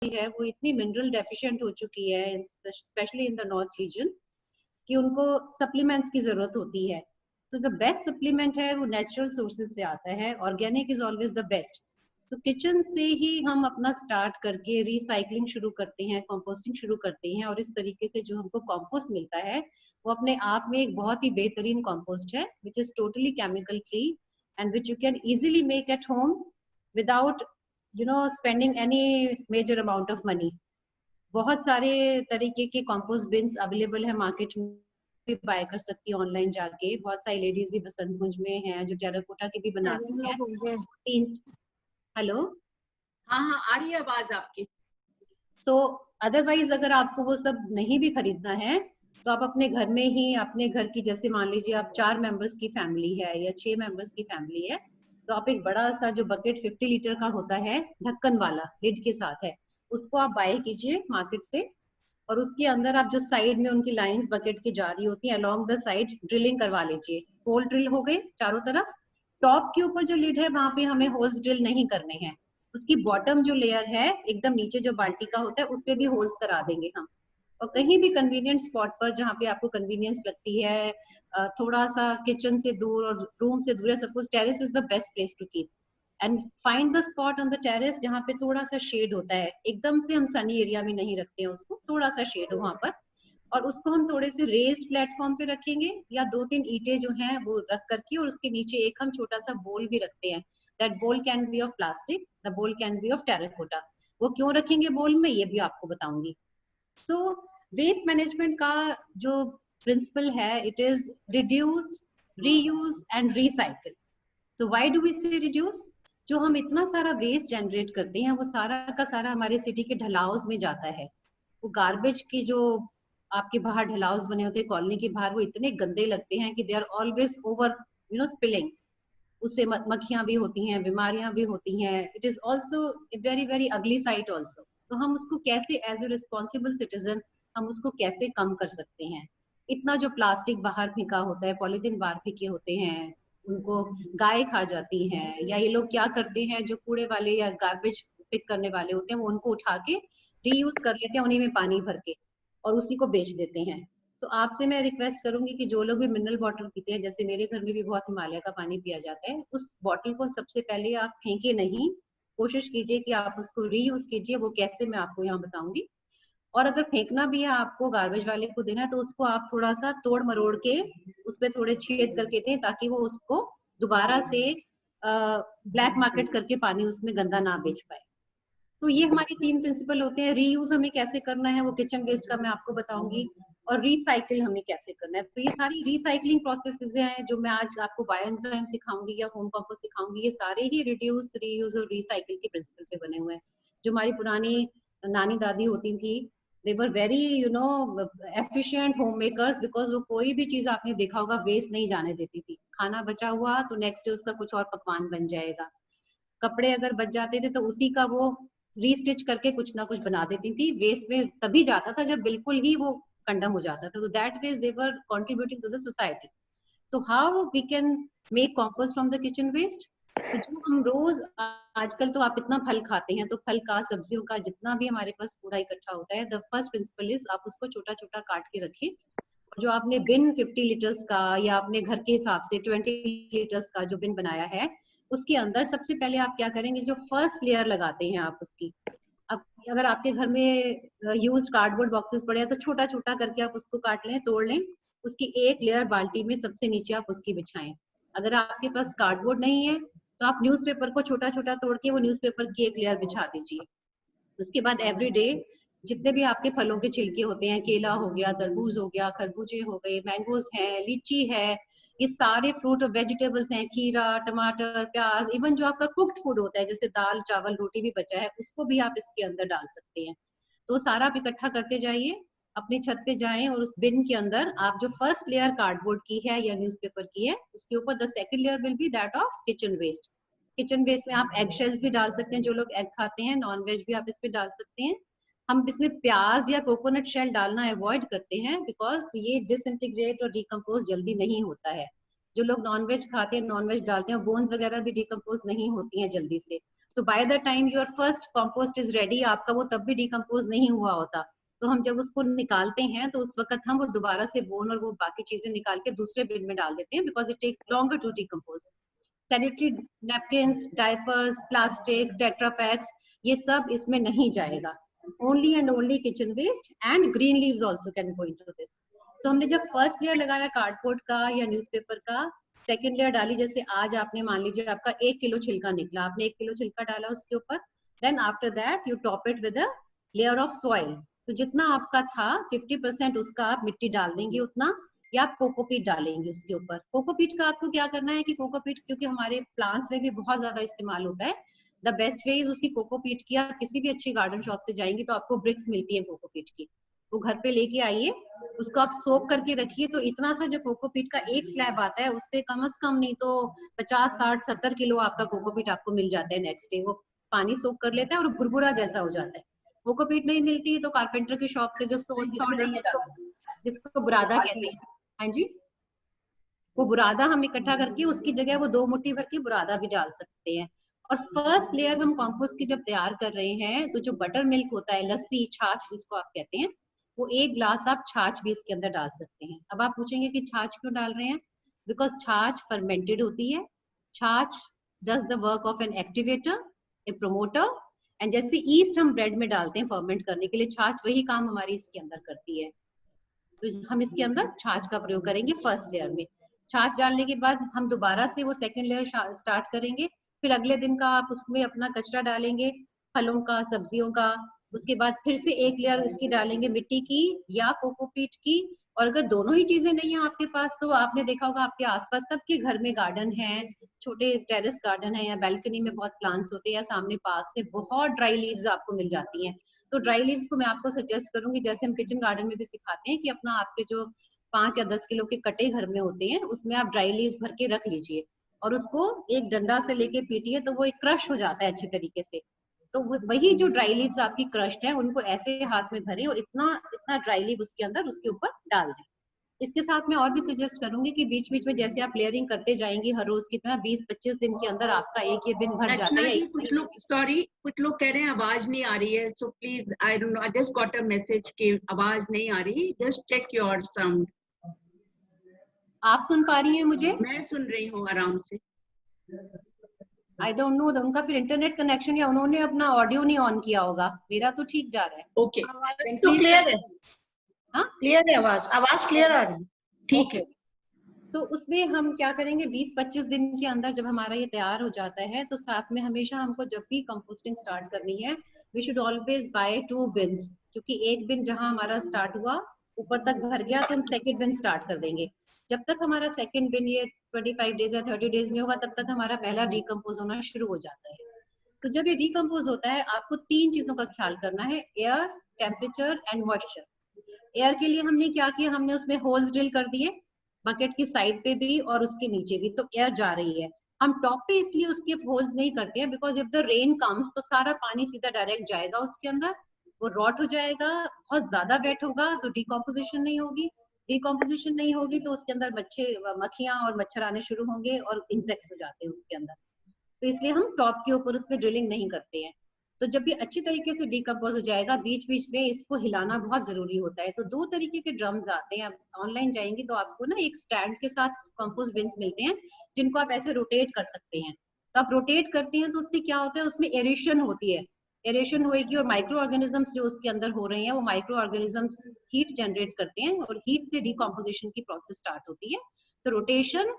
है वो इतनी मिनरल डेफिशिएंट हो चुकी है, specially in the north region, कि उनको सप्लीमेंट्स की जरूरत होती है। तो द बेस्ट सप्लीमेंट है वो नेचुरल सोर्सेज से आता है, organic is always the best. तो किचन से ही हम अपना स्टार्ट करके रिसाइकलिंग शुरू करते हैं, कंपोस्टिंग शुरू करते हैं, और इस तरीके से जो हमको कंपोस्ट मिलता है वो अपने आप में एक बहुत ही बेहतरीन कंपोस्ट है, which is totally chemical free and which you can easily make at home without spending any major amount of money. बहुत सारे तरीके के कंपोस्ट बिन्स अवेलेबल है मार्केट में, भी बाय कर सकती है ऑनलाइन जाके। बहुत सारी लेडीज भी बसंतकुंज में हैं जो टेराकोटा के भी बनाती हैं। तीन हेलो, हाँ हाँ आ रही है आवाज आपकी। सो अदरवाइज अगर आपको वो सब नहीं भी खरीदना है तो आप अपने घर में ही, अपने घर की, जैसे मान लीजिए आप 4 मेंबर्स की फैमिली है या 6 मेंबर्स की फैमिली है, तो आप एक बड़ा सा जो बकेट 50 लीटर का होता है ढक्कन वाला लिड के साथ है, उसको आप बाय कीजिए मार्केट से। और उसके अंदर आप जो साइड में उनकी लाइंस बकेट की जा रही होती है अलोंग द साइड ड्रिलिंग करवा लीजिए। होल ड्रिल हो गए चारों तरफ। टॉप के ऊपर जो लिड है वहां पे हमें होल्स ड्रिल नहीं करने हैं, उसकी बॉटम जो लेयर है एकदम नीचे जो बाल्टी का होता है उस पे भी होल्स करा देंगे हम। और कहीं भी कन्वीनियंट स्पॉट पर जहाँ पे आपको कन्वीनियंस लगती है, थोड़ा सा किचन से दूर और रूम से दूर है, suppose terrace is the best place to keep, and find the spot on the terrace जहाँ पे थोड़ा सा शेड होता है, एकदम से हम सनी एरिया में नहीं रखते हैं उसको, थोड़ा सा शेड हो वहां पर, और उसको हम थोड़े से रेज्ड प्लेटफॉर्म पे रखेंगे या 2-3 ईंटें जो हैं वो रख करके, और उसके नीचे एक हम छोटा सा बोल भी रखते हैं। दैट बोल can be of plastic, the बोल कैन बी ऑफ टेराकोटा। वो क्यों रखेंगे बोल में, ये भी आपको बताऊंगी। सो वेस्ट मैनेजमेंट का जो प्रिंसिपल है, it is reduce, reuse and recycle. तो व्हाई डू वी से रिड्यूस? जो हम इतना सारा वेस्ट जनरेट करते हैं वो सारा का सारा हमारे सिटी के ढलाव में जाता है। वो गार्बेज की जो आपके बाहर ढलाव बने होते हैं कॉलोनी के बाहर, वो इतने गंदे लगते हैं कि they are always over spilling. उससे मक्खियां भी होती हैं, बीमारियां भी होती हैं। It is also very very ugly sight also. तो हम उसको कैसे एज ए रिस्पॉन्सिबल सिटीजन हम उसको कैसे कम कर सकते हैं? इतना जो प्लास्टिक बाहर फेंका होता है, पॉलीथीन बाहर फेंके होते हैं, उनको गाय खा जाती हैं, या ये लोग क्या करते हैं जो कूड़े वाले या गार्बेज पिक करने वाले होते हैं वो उनको उठा के रीयूज कर लेते हैं उन्हीं में पानी भर के, और उसी को बेच देते हैं। तो आपसे मैं रिक्वेस्ट करूंगी कि जो लोग भी मिनरल वाटर पीते हैं, जैसे मेरे घर में भी बहुत हिमालय का पानी पिया जाता है, उस बॉटल को सबसे पहले आप फेंके नहीं, कोशिश कीजिए कि आप उसको रीयूज कीजिए। वो कैसे मैं आपको यहाँ बताऊंगी। और अगर फेंकना भी है आपको, गार्बेज वाले को देना है, तो उसको आप थोड़ा सा तोड़ मरोड़ के उस पर थोड़े छेद करके दें, ताकि वो उसको दोबारा से ब्लैक मार्केट करके पानी उसमें गंदा ना बेच पाए। तो ये हमारे 3 प्रिंसिपल होते हैं। रीयूज हमें कैसे करना है वो किचन वेस्ट का मैं आपको बताऊंगी, और रिसाइकिल हमें कैसे करना है। तो ये सारी रिसाइकलिंग प्रोसेसेस हैं जो मैं आज आपको बायोएंजाइम सिखाऊंगी या होम कंपोस्ट सिखाऊंगी। ये सारे ही रिड्यूस, रीयूज और रिसाइकिल के प्रिंसिपल पे बने हुए हैं। जो हमारी पुरानी नानी दादी होती थी, they were very efficient homemakers, because वो कोई भी चीज आपने देखा होगा वेस्ट नहीं जाने देती थी। खाना बचा हुआ तो नेक्स्ट डे उसका कुछ और पकवान बन जाएगा। कपड़े अगर बच जाते थे तो उसी का वो रीस्टिच करके कुछ ना कुछ बना देती थी। वेस्ट में तभी जाता था जब बिल्कुल ही वो कंडम हो जाता था। तो that way they were contributing to the society. So how we can make compost from the kitchen waste? तो जो हम रोज, आजकल तो आप इतना फल खाते हैं, तो फल का, सब्जियों का जितना भी हमारे पास कूड़ा इकट्ठा होता है, द फर्स्ट प्रिंसिपल इज आप उसको छोटा छोटा काट के रखें। जो आपने बिन 50 लीटर्स का या अपने घर के हिसाब से 20 लीटर्स का जो बिन बनाया है, उसके अंदर सबसे पहले आप क्या करेंगे, जो फर्स्ट लेयर लगाते हैं आप उसकी, अब अगर आपके घर में यूज कार्डबोर्ड बॉक्सेस पड़े हैं तो छोटा छोटा करके आप उसको काट लें, तोड़ लें। उसकी एक लेयर बाल्टी में सबसे नीचे आप उसकी बिछाएं। अगर आपके पास कार्डबोर्ड नहीं है तो आप न्यूज़पेपर को छोटा छोटा तोड़ के वो न्यूज़पेपर की एक लेयर बिछा दीजिए। उसके बाद एवरी डे जितने भी आपके फलों के छिलके होते हैं, केला हो गया, तरबूज हो गया, खरबूजे हो गए, मैंगोज है, लीची है, ये सारे फ्रूट और वेजिटेबल्स हैं, खीरा, टमाटर, प्याज, इवन जो आपका कुक्ड फूड होता है जैसे दाल चावल रोटी भी बचा है उसको भी आप इसके अंदर डाल सकते हैं। तो सारा आप इकट्ठा करते जाइए, अपनी छत पे जाएं और उस बिन के अंदर आप जो फर्स्ट लेयर कार्डबोर्ड की है या न्यूज़पेपर की है, उसके ऊपर the second layer will be that of kitchen waste. Kitchen waste में आप एग शेल्स भी डाल सकते हैं, जो लोग एग खाते हैं, नॉन वेज भी आप इस पे डाल सकते हैं। हम इसमें प्याज या कोकोनट शेल डालना अवॉइड करते हैं बिकॉज ये डिसइंटीग्रेट और डिकम्पोज जल्दी नहीं होता है। जो लोग नॉन वेज खाते हैं, नॉन वेज डालते हैं, बोन्स वगैरह भी डिकम्पोज नहीं होती हैं जल्दी से। So by the time your first compost is ready, आपका वो तब भी डिकम्पोज नहीं हुआ होता। तो हम जब उसको निकालते हैं तो उस वक्त हम वो दोबारा से बोन और वो बाकी चीजें निकाल के दूसरे बिन में डाल देते हैं, because it take longer to decompose. Sanitary napkins, diapers, plastic, tetra packs, ये सब इसमें नहीं जाएगा। Only and only kitchen waste and green leaves also can go into this. So हमने जब फर्स्ट लेयर लगाया कार्डबोर्ड का या न्यूज़पेपर का, सेकंड लेयर डाली, जैसे आज आपने मान लीजिए आपका 1 किलो छिलका निकला, आपने 1 किलो छिलका डाला उसके ऊपर, then after that you top it with a layer of soil. तो जितना आपका था 50% उसका आप मिट्टी डाल देंगे उतना, या आप कोकोपीट डालेंगे उसके ऊपर। कोकोपीट का आपको क्या करना है कि कोकोपीट क्योंकि हमारे प्लांट्स में भी बहुत ज्यादा इस्तेमाल होता है, द बेस्ट वे इज उसकी कोकोपीट की, आप किसी भी अच्छी गार्डन शॉप से जाएंगे तो आपको ब्रिक्स मिलती है कोकोपीट की, वो घर पे लेके आइए, उसको आप सोक करके रखिए। तो इतना सा जो कोकोपीट का एक स्लैब आता है उससे कम से कम नहीं तो 50, 60, 70 किलो आपका कोकोपीट आपको मिल जाता है नेक्स्ट डे। वो पानी सोक कर लेता है और भुरभुरा जैसा हो जाता है। कोकोपीट नहीं मिलती तो कारपेंटर की शॉप से जो जिसको बुरादा कहते हैं, हाँ जी, वो बुरादा हम इकट्ठा करके उसकी जगह वो 2 मुट्ठी भर के बुरादा भी डाल सकते हैं। और फर्स्ट लेयर हम कंपोस्ट की जब तैयार कर रहे हैं तो जो बटर मिल्क होता है, लस्सी, छाछ जिसको आप कहते हैं, वो 1 ग्लास आप छाछ भी इसके अंदर डाल सकते हैं। अब आप पूछेंगे कि छाछ क्यों डाल रहे हैं? बिकॉज छाछ फर्मेंटेड होती है, छाछ does the work of an activator, a promoter, and जैसे ईस्ट हम ब्रेड में डालते हैं फर्मेंट करने के लिए, छाछ वही काम हमारी इसके अंदर करती है। तो हम इसके अंदर छाछ का प्रयोग करेंगे फर्स्ट लेयर में। छाछ डालने के बाद हम दोबारा से वो सेकंड लेयर स्टार्ट करेंगे। फिर अगले दिन का आप उसमें अपना कचरा डालेंगे, फलों का, सब्जियों का। उसके बाद फिर से एक लेयर इसकी डालेंगे मिट्टी की या कोकोपीट की। और अगर दोनों ही चीजें नहीं है आपके पास तो आपने देखा होगा आपके आसपास सबके घर में गार्डन है, छोटे टेरेस गार्डन है या बैल्कनी में बहुत प्लांट्स होते हैं या सामने पार्क्स में बहुत ड्राई लीव्स आपको मिल जाती हैं। तो ड्राई लीव्स को मैं आपको सजेस्ट करूंगी, जैसे हम किचन गार्डन में भी सिखाते हैं कि अपना आपके जो 5 या 10 किलो के कटे घर में होते हैं उसमें आप ड्राई लीव्स भर के रख लीजिए और उसको एक डंडा से लेके पीटिए तो वो एक क्रश हो जाता है अच्छे तरीके से। तो वही जो ड्राई लीव्स आपकी क्रश्ड है उनको ऐसे हाथ में भरें और इतना इतना ड्राई लीव उसके अंदर उसके ऊपर डाल दें। इसके साथ मैं और भी सजेस्ट करूंगी कि बीच बीच में जैसे आप लेयरिंग करते जाएंगे हर रोज कितना 20-25 दिन के अंदर आपका एक ये बिन भर जाता रचना है। जी, कुछ लोग सॉरी, कुछ लोग कह रहे हैं आवाज नहीं आ रही है, so please, I don't know, I just got a message कि आवाज नहीं आ रही, जस्ट चेक योर साउंड। आप सुन पा रही हैं मुझे? मैं सुन रही हूँ आराम से। आई डोंट नो, उनका फिर इंटरनेट कनेक्शन या उन्होंने अपना ऑडियो नहीं ऑन किया होगा, मेरा तो ठीक जा रहा है। ओके, तो क्लियर है, हाँ क्लियर है, आवाज क्लियर आ रही है। ठीक है। तो उसमें हम क्या करेंगे 20-25 दिन के अंदर जब हमारा ये तैयार हो जाता है तो साथ में हमेशा हमको जब भी कंपोस्टिंग स्टार्ट करनी है we should always buy 2 bins, क्योंकि एक बिन जहां हमारा स्टार्ट हुआ ऊपर तक भर गया तो हम सेकंड बिन स्टार्ट कर देंगे। जब तक हमारा सेकंड बिन ये 25 डेज या 30 डेज में होगा तब तक हमारा पहला डिकम्पोज होना शुरू हो जाता है। तो जब ये डिकम्पोज होता है आपको 3 चीजों का ख्याल करना है, air, temperature and moisture. Air के लिए हमने क्या किया, हमने उसमें होल्स ड्रिल कर दिए बकेट की साइड पे भी और उसके नीचे भी, तो एयर जा रही है। हम टॉप पे इसलिए उसके होल्स नहीं करते हैं because if the rain comes तो सारा पानी सीधा डायरेक्ट जाएगा उसके अंदर, वो रॉट हो जाएगा, बहुत ज्यादा वेट होगा तो डिकम्पोजिशन नहीं होगी। डिकम्पोजिशन नहीं होगी तो उसके अंदर मक्खियां और मच्छर आने शुरू होंगे और इंसेक्ट्स हो जाते हैं उसके अंदर। तो इसलिए हम टॉप के ऊपर उसमें ड्रिलिंग नहीं करते हैं। तो जब ये अच्छी तरीके से डिकम्पोज हो जाएगा बीच बीच में इसको हिलाना बहुत जरूरी होता है। तो 2 तरीके के ड्रम्स आते हैं, आप ऑनलाइन जाएंगे तो आपको ना एक स्टैंड के साथ कंपोस्ट बिन्स मिलते हैं जिनको आप ऐसे रोटेट कर सकते हैं। तो आप रोटेट करते हैं तो उससे क्या होता है, उसमें एरेशन होती है, एरेशन होएगी और माइक्रो ऑर्गेनिजम्स जो उसके अंदर हो रहे हैं वो माइक्रो ऑर्गेनिजम्स हीट जनरेट करते हैं और हीट से डिकम्पोजिशन की प्रोसेस स्टार्ट होती है। सो रोटेशन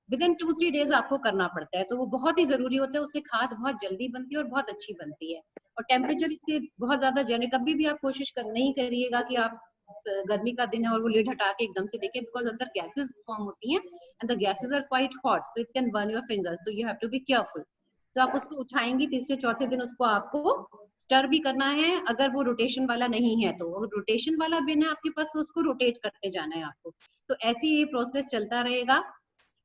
विद इन 2-3 डेज आपको करना पड़ता है, तो वो बहुत ही जरूरी होता है, उससे खाद बहुत जल्दी बनती है और बहुत अच्छी बनती है। और टेम्परेचर इससे बहुत ज्यादा कभी भी आप कोशिश नहीं करिएगा कि आप गर्मी का दिन है और वो लिड हटा के एकदम से देखें, बिकॉज अंदर गैसेस फॉर्म होती हैं and the gases are quite hot so it can burn your fingers, so you have to be careful. तो आप उसको उठाएंगे, तीसरे चौथे दिन उसको आपको स्टर भी करना है अगर वो रोटेशन वाला नहीं है तो। अगर रोटेशन वाला बिन है आपके पास तो उसको रोटेट करते जाना है आपको। तो ऐसे ये प्रोसेस चलता रहेगा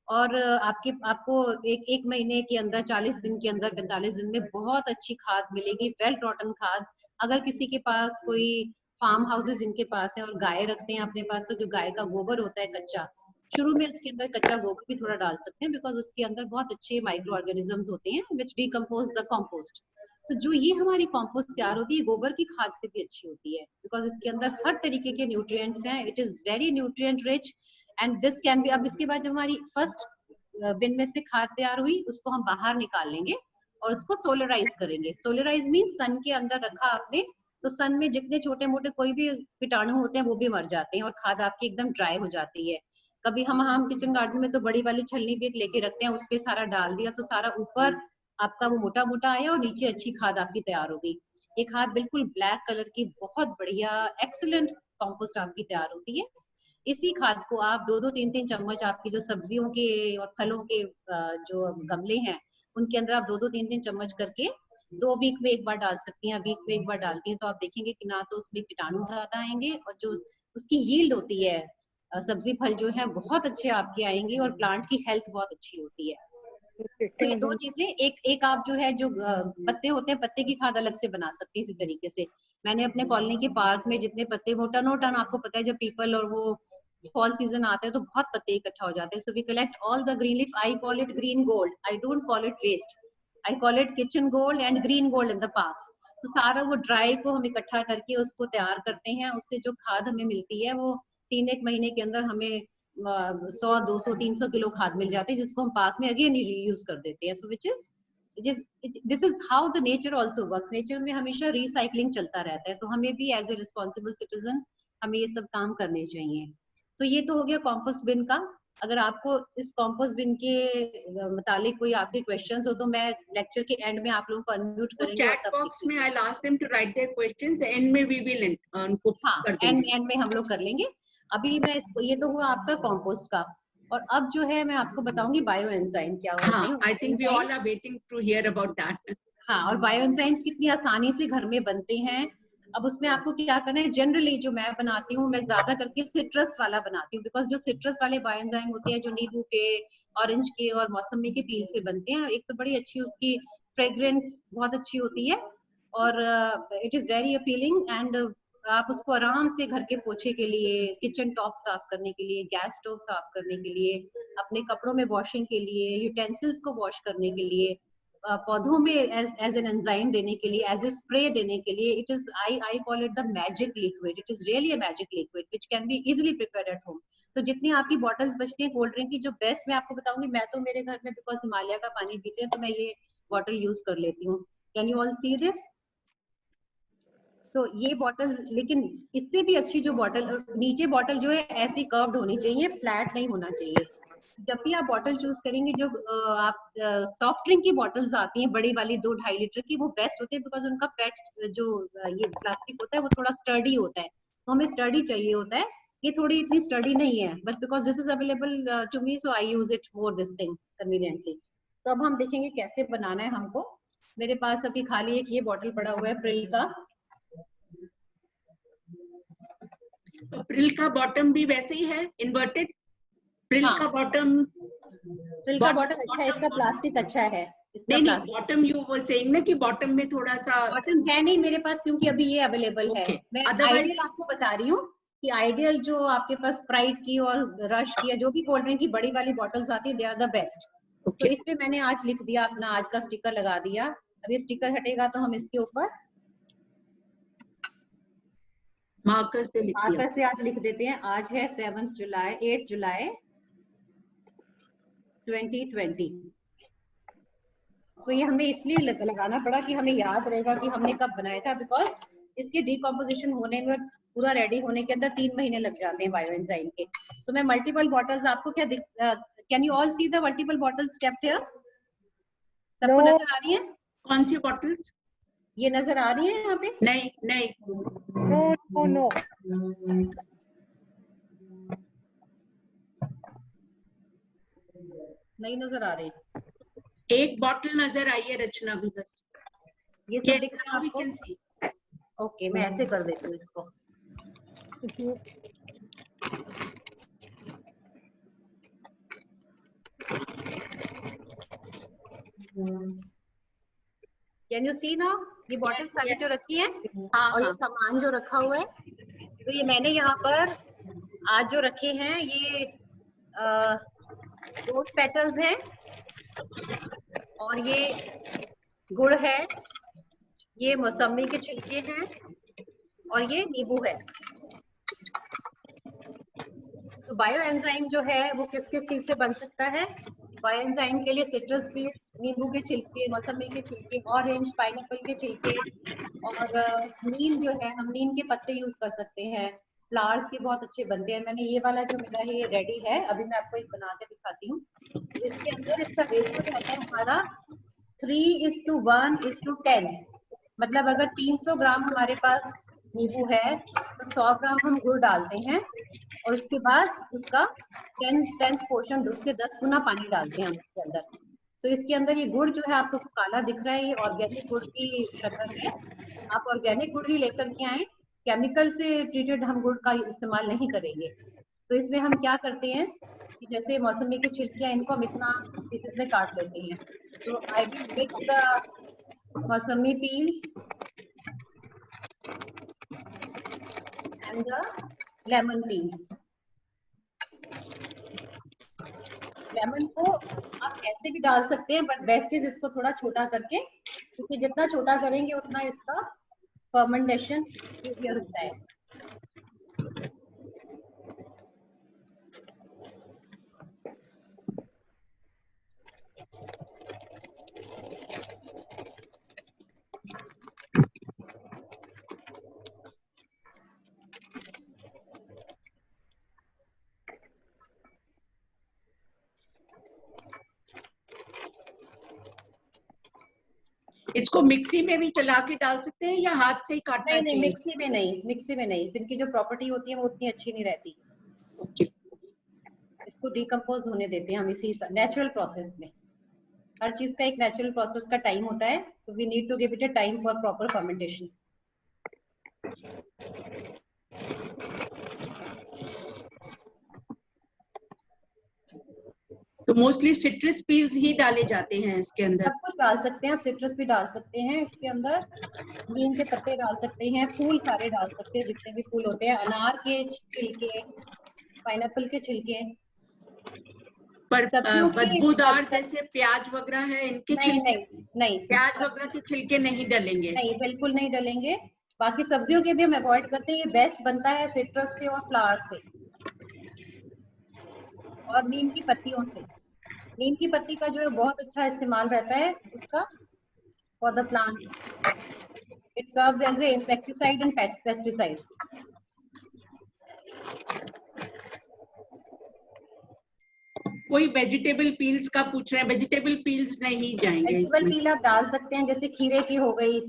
और आपको एक महीने के अंदर, 40 दिन के अंदर, 45 दिन में बहुत अच्छी खाद मिलेगी, वेल रॉटन खाद। अगर किसी के पास कोई फार्म हाउसेस जिनके पास है और गाय रखते हैं अपने पास तो जो गाय का गोबर होता है कच्चा, शुरू में इसके अंदर कच्चा गोबर भी थोड़ा डाल सकते हैं, बिकॉज उसके अंदर बहुत अच्छे माइक्रो ऑर्गेनिजम्स होते हैं विच डिकम्पोज द कॉम्पोस्ट। सो जो ये हमारी कॉम्पोस्ट तैयार होती है गोबर की खाद से भी अच्छी होती है, बिकॉज इसके अंदर हर तरीके के न्यूट्रिएंट्स हैं, it is very nutrient rich and this can B. अब इसके बाद जब हमारी फर्स्ट बिन में से खाद तैयार हुई उसको हम बाहर निकाल लेंगे और उसको सोलराइज करेंगे। सोलराइज मीन सन के अंदर रखा आपने, तो सन में जितने छोटे मोटे कोई भी कीटाणु होते हैं वो भी मर जाते हैं और खाद आपकी एकदम ड्राई हो जाती है। कभी हम किचन गार्डन में तो बड़ी वाली छलनी भी एक लेके रखते हैं, उस पे सारा डाल दिया तो सारा ऊपर आपका वो मोटा मोटा आया और नीचे अच्छी खाद आपकी तैयार हो गई। ये खाद बिल्कुल ब्लैक कलर की बहुत बढ़िया एक्सीलेंट कॉम्पोस्ट आपकी तैयार होती है। इसी खाद को आप 2-2 3-3 चम्मच आपकी जो सब्जियों के और फलों के जो गमले हैं उनके अंदर आप 2-2 3-3 चम्मच करके 2 वीक में एक बार डाल सकती हैं, वीक में एक बार डालती हैं तो आप देखेंगे कि ना तो उसमें कीटाणु ज्यादा आएंगे और जो उसकी यील्ड होती है सब्जी फल जो है बहुत अच्छे आपके आएंगे और प्लांट की हेल्थ बहुत अच्छी होती है। तो ये 2 चीजें, एक आप जो है जो पत्ते होते हैं पत्ते की खाद अलग से बना सकते हैं इसी तरीके से। मैंने अपने कॉलोनी के पार्क में जितने पत्ते वो टन आपको पता है जब पीपल और वो फॉल सीजन आता है तो बहुत पत्ते इकट्ठा हो जाते हैं। So we collect all the green leaf, I call it green gold, I don't call it waste, I call it kitchen gold and green gold in the parks. So सारा वो ड्राई को हम इकट्ठा करके उसको तैयार करते हैं, उससे जो खाद हमें मिलती है वो 3-1 महीने के अंदर हमें 100 200 300 किलो खाद मिल जाती है जिसको हम पार्क में अगेन रीयूज कर देते हैं। So which is this is how the nature also works. Nature में हमेशा रिसाइकलिंग चलता रहता है, तो हमें भी एज ए रिस्पॉन्सिबल सिटीजन हमें ये सब काम करने चाहिए। तो ये तो हो गया कॉम्पोस्ट बिन का। अगर आपको इस कॉम्पोस्ट बिन के मुतालिक कोई आपके क्वेश्चंस हो तो मैं लेक्चर के एंड में आप लोगों को अनम्यूट करेंगे। चैट बॉक्स में I ask them to write their questions, and में वी विल उनको कर देंगे। एंड में हम लोग कर लेंगे। अभी मैं ये तो हुआ आपका कॉम्पोस्ट का, और अब जो है मैं आपको बताऊंगी बायो एंजाइम क्या होते हैं। I think we all are waiting to hear about that. हाँ, और बायो एंजाइम्स कितनी आसानी से घर में बनते हैं। अब उसमें आपको क्या करना है, जनरली जो मैं बनाती हूँ मैं ज्यादा करके सिट्रस वाला बनाती हूँ, बिकॉज जो सिट्रस वाले बायो एंजाइम होते हैं जो नींबू के, ऑरेंज के और मौसमी के पील से बनते हैं, एक तो बड़ी अच्छी उसकी फ्रेग्रेंस बहुत अच्छी होती है और it is very appealing and आप उसको आराम से घर के पोछे के लिए, किचन टॉप साफ करने के लिए, गैस स्टोव साफ करने के लिए, अपने कपड़ों में वॉशिंग के लिए, यूटेंसिल्स को वॉश करने के लिए, पौधों में एज एन एंजाइम देने के लिए, एज ए स्प्रे देने के लिए, it is I call it the magic liquid. It is really a magic liquid which can be easily prepared at home. तो जितनी आपकी बॉटल्स बचती हैं कोल्ड ड्रिंक की, जो बेस्ट मैं आपको बताऊंगी, मैं तो मेरे घर में बिकॉज हिमालय का पानी पीते हैं तो मैं ये बॉटल यूज कर लेती हूँ। Can you all see this? तो ये बॉटल्स, लेकिन इससे भी अच्छी जो बॉटल, नीचे बॉटल जो है ऐसी कर्व्ड होनी चाहिए, फ्लैट नहीं होना चाहिए। जब भी आप बॉटल चूज करेंगे, जो आप सॉफ्ट ड्रिंक की बॉटल्स आती हैं बड़ी वाली 2-2.5 लीटर की, वो बेस्ट होती है बिकॉज उनका पेट जो ये प्लास्टिक होता है वो थोड़ा स्टर्डी होता है, तो हमें स्टर्डी चाहिए होता है। ये थोड़ी इतनी स्टर्डी नहीं है, but because this is available to me so I use it more this thing conveniently. तो अब हम देखेंगे कैसे बनाना है हमको। मेरे पास अभी खाली एक ये बॉटल पड़ा हुआ है प्रिल का। तो प्रिल का बॉटम भी वैसे ही है, इन्वर्टेड। प्रिल का बॉटम, प्रिल का बॉटल अच्छा है, इसका प्लास्टिक अच्छा है। इसका नहीं, बॉटम यू वर सेइंग ना कि बॉटम में थोड़ा सा। बॉटम है नहीं मेरे पास क्योंकि अभी ये अवेलेबल है। मैं आइडियल आपको बता रही हूँ कि आइडियल जो आपके पास स्प्राइट की और रश की या जो भी कोल्ड ड्रिंक की बड़ी वाली बॉटल्स आती है, दे आर द बेस्ट। तो इस पे मैंने आज लिख दिया, अपना आज का स्टिकर लगा दिया। अब ये स्टिकर हटेगा तो हम इसके ऊपर मार्कर से आज लिख देते हैं। आज है 8 जुलाई 2020। तो ये हमें इसलिए लगाना पड़ा कि हमें याद रहेगा कि हमने कब बनाया था, बिकॉज इसके डिकम्पोजिशन होने में, पूरा रेडी होने के अंदर 3 महीने लग जाते हैं बायो एंजाइम के। सो मैं मल्टीपल बॉटल्स आपको क्या can you all see the multiple bottles kept here? सबको नजर आ रही है? कौन सी बॉटल्स? ये नजर आ रही है यहाँ पे? नहीं नो नहीं नजर आ रही। एक बॉटल नजर आई है रचना भी, बस ये सब दिख रहा है आपको? ओके, मैं ऐसे कर देती हूँ इसको। Can you see now? ये बॉटल सारी जो रखी है और ये सामान जो रखा हुआ है, तो ये मैंने यहाँ पर आज जो रखे हैं, ये रोज पेटल्स हैं, और ये गुड़ है, ये मौसमी के छिलके हैं, और ये नींबू है। तो बायो एंजाइम जो है वो किस किस चीज से बन सकता है? बायो एंजाइम के लिए सिट्रस बीन्स, नींबू के छिलके, मौसमी के छिलके, ऑरेंज, पाइनएप्पल के छिलके, और नीम जो है, हम नीम के पत्ते यूज कर सकते हैं। फ्लावर्स के बहुत अच्छे बनते हैं। मैंने ये वाला जो मेरा है ये रेडी है, अभी मैं आपको एक बना के दिखाती हूँ। इसके अंदर इसका रेशियो रहता है हमारा 3:1:10। मतलब अगर 300 ग्राम हमारे पास नींबू है तो 100 ग्राम हम गुड़ डालते हैं, और उसके बाद उसका 10th पोर्शन, उसके 10 गुना पानी डालते हैं हम इसके अंदर। तो इसके अंदर ये गुड़ जो है आपको काला दिख रहा है, ये ऑर्गेनिक गुड़ की शक्कर है। आप ऑर्गेनिक गुड़ ही लेकर के आए, केमिकल से ट्रीटेड हम गुड़ का इस्तेमाल नहीं करेंगे। तो इसमें हम क्या करते हैं कि जैसे मौसमी के छिलके हैं, इनको हम इतना पीसेस में काट लेते हैं। तो आई विल मिक्स द मौसमी peels and the lemon peels. Lemon को आप ऐसे भी डाल सकते हैं, बट बेस्ट इज इसको थोड़ा छोटा करके, क्योंकि जितना छोटा करेंगे उतना इसका फर्मेंटेशन इजियर होता है। इसको मिक्सी में भी चला के डाल सकते हैं या हाथ से ही काटना नहीं चाहिए? मिक्सी में नहीं, मिक्सी में नहीं, इनकी जो प्रॉपर्टी होती है वो उतनी अच्छी नहीं रहती। ओके। इसको डिकम्पोज होने देते हैं हम इसी नेचुरल प्रोसेस में। हर चीज का एक नेचुरल प्रोसेस का टाइम होता है, तो we need to give it a time for proper fermentation. तो मोस्टली सिट्रस पील्स ही डाले जाते हैं इसके अंदर? सब कुछ डाल सकते हैं आप, सिट्रस भी डाल सकते हैं इसके अंदर, नीम के पत्ते डाल सकते हैं, फूल सारे डाल सकते हैं, जितने भी फूल होते हैं, अनार के छिलके, पाइनएप्पल के छिलके। पर बदबूदार सब्जियों जैसे प्याज वगैरह है इनके नहीं छिलके, नहीं नहीं, प्याज वगैरह के छिलके नहीं डलेंगे? नहीं बिल्कुल नहीं डलेंगे। बाकी सब्जियों के भी हम अवॉइड करते हैं। ये बेस्ट बनता है सिट्रस से और फ्लावर से और नीम की पत्तियों से। नीम की पत्ती का जो है बहुत अच्छा इस्तेमाल रहता है उसका for the plants. It serves as a insecticide and pesticide. कोई वेजिटेबल पील्स का पूछ रहे हैं, वेजिटेबल पील्स नहीं जाएंगे? वेजिटेबल पील आप डाल सकते हैं, जैसे खीरे की हो गई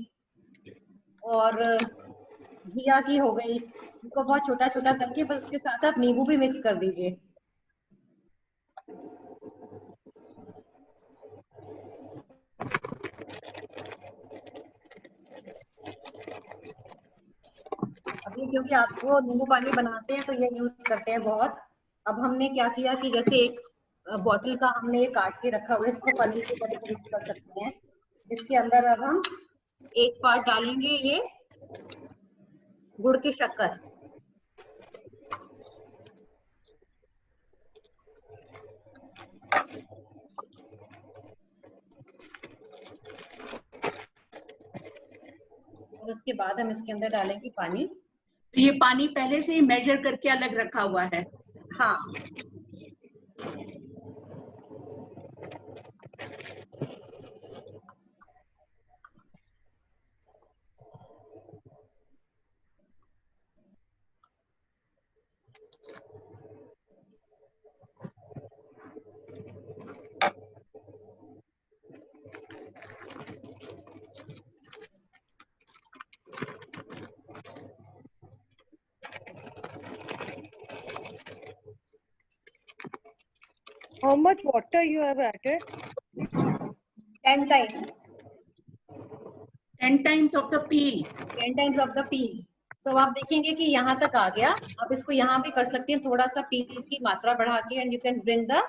और घिया की हो गई, उनको बहुत छोटा छोटा करके बस उसके साथ आप नींबू भी मिक्स कर दीजिए। अभी क्योंकि आपको नींबू पानी बनाते हैं तो ये यूज करते हैं बहुत। अब हमने क्या किया कि जैसे एक बॉटल का हमने ये काट के रखा हुआ है, इसको पन्नी की तरह यूज कर सकते हैं। इसके अंदर अब हम एक पार्ट डालेंगे ये गुड़ की शक्कर, और उसके बाद हम इसके अंदर डालेंगे पानी। ये पानी पहले से ही मेजर करके अलग रखा हुआ है? हाँ, How much water you have added? 10 times. 10 times of the peel? 10 times of the peel. तो आप देखेंगे कि यहाँ तक आ गया। आप इसको यहाँ भी कर सकते हैं, थोड़ा सा पील की मात्रा बढ़ा के, and you can bring the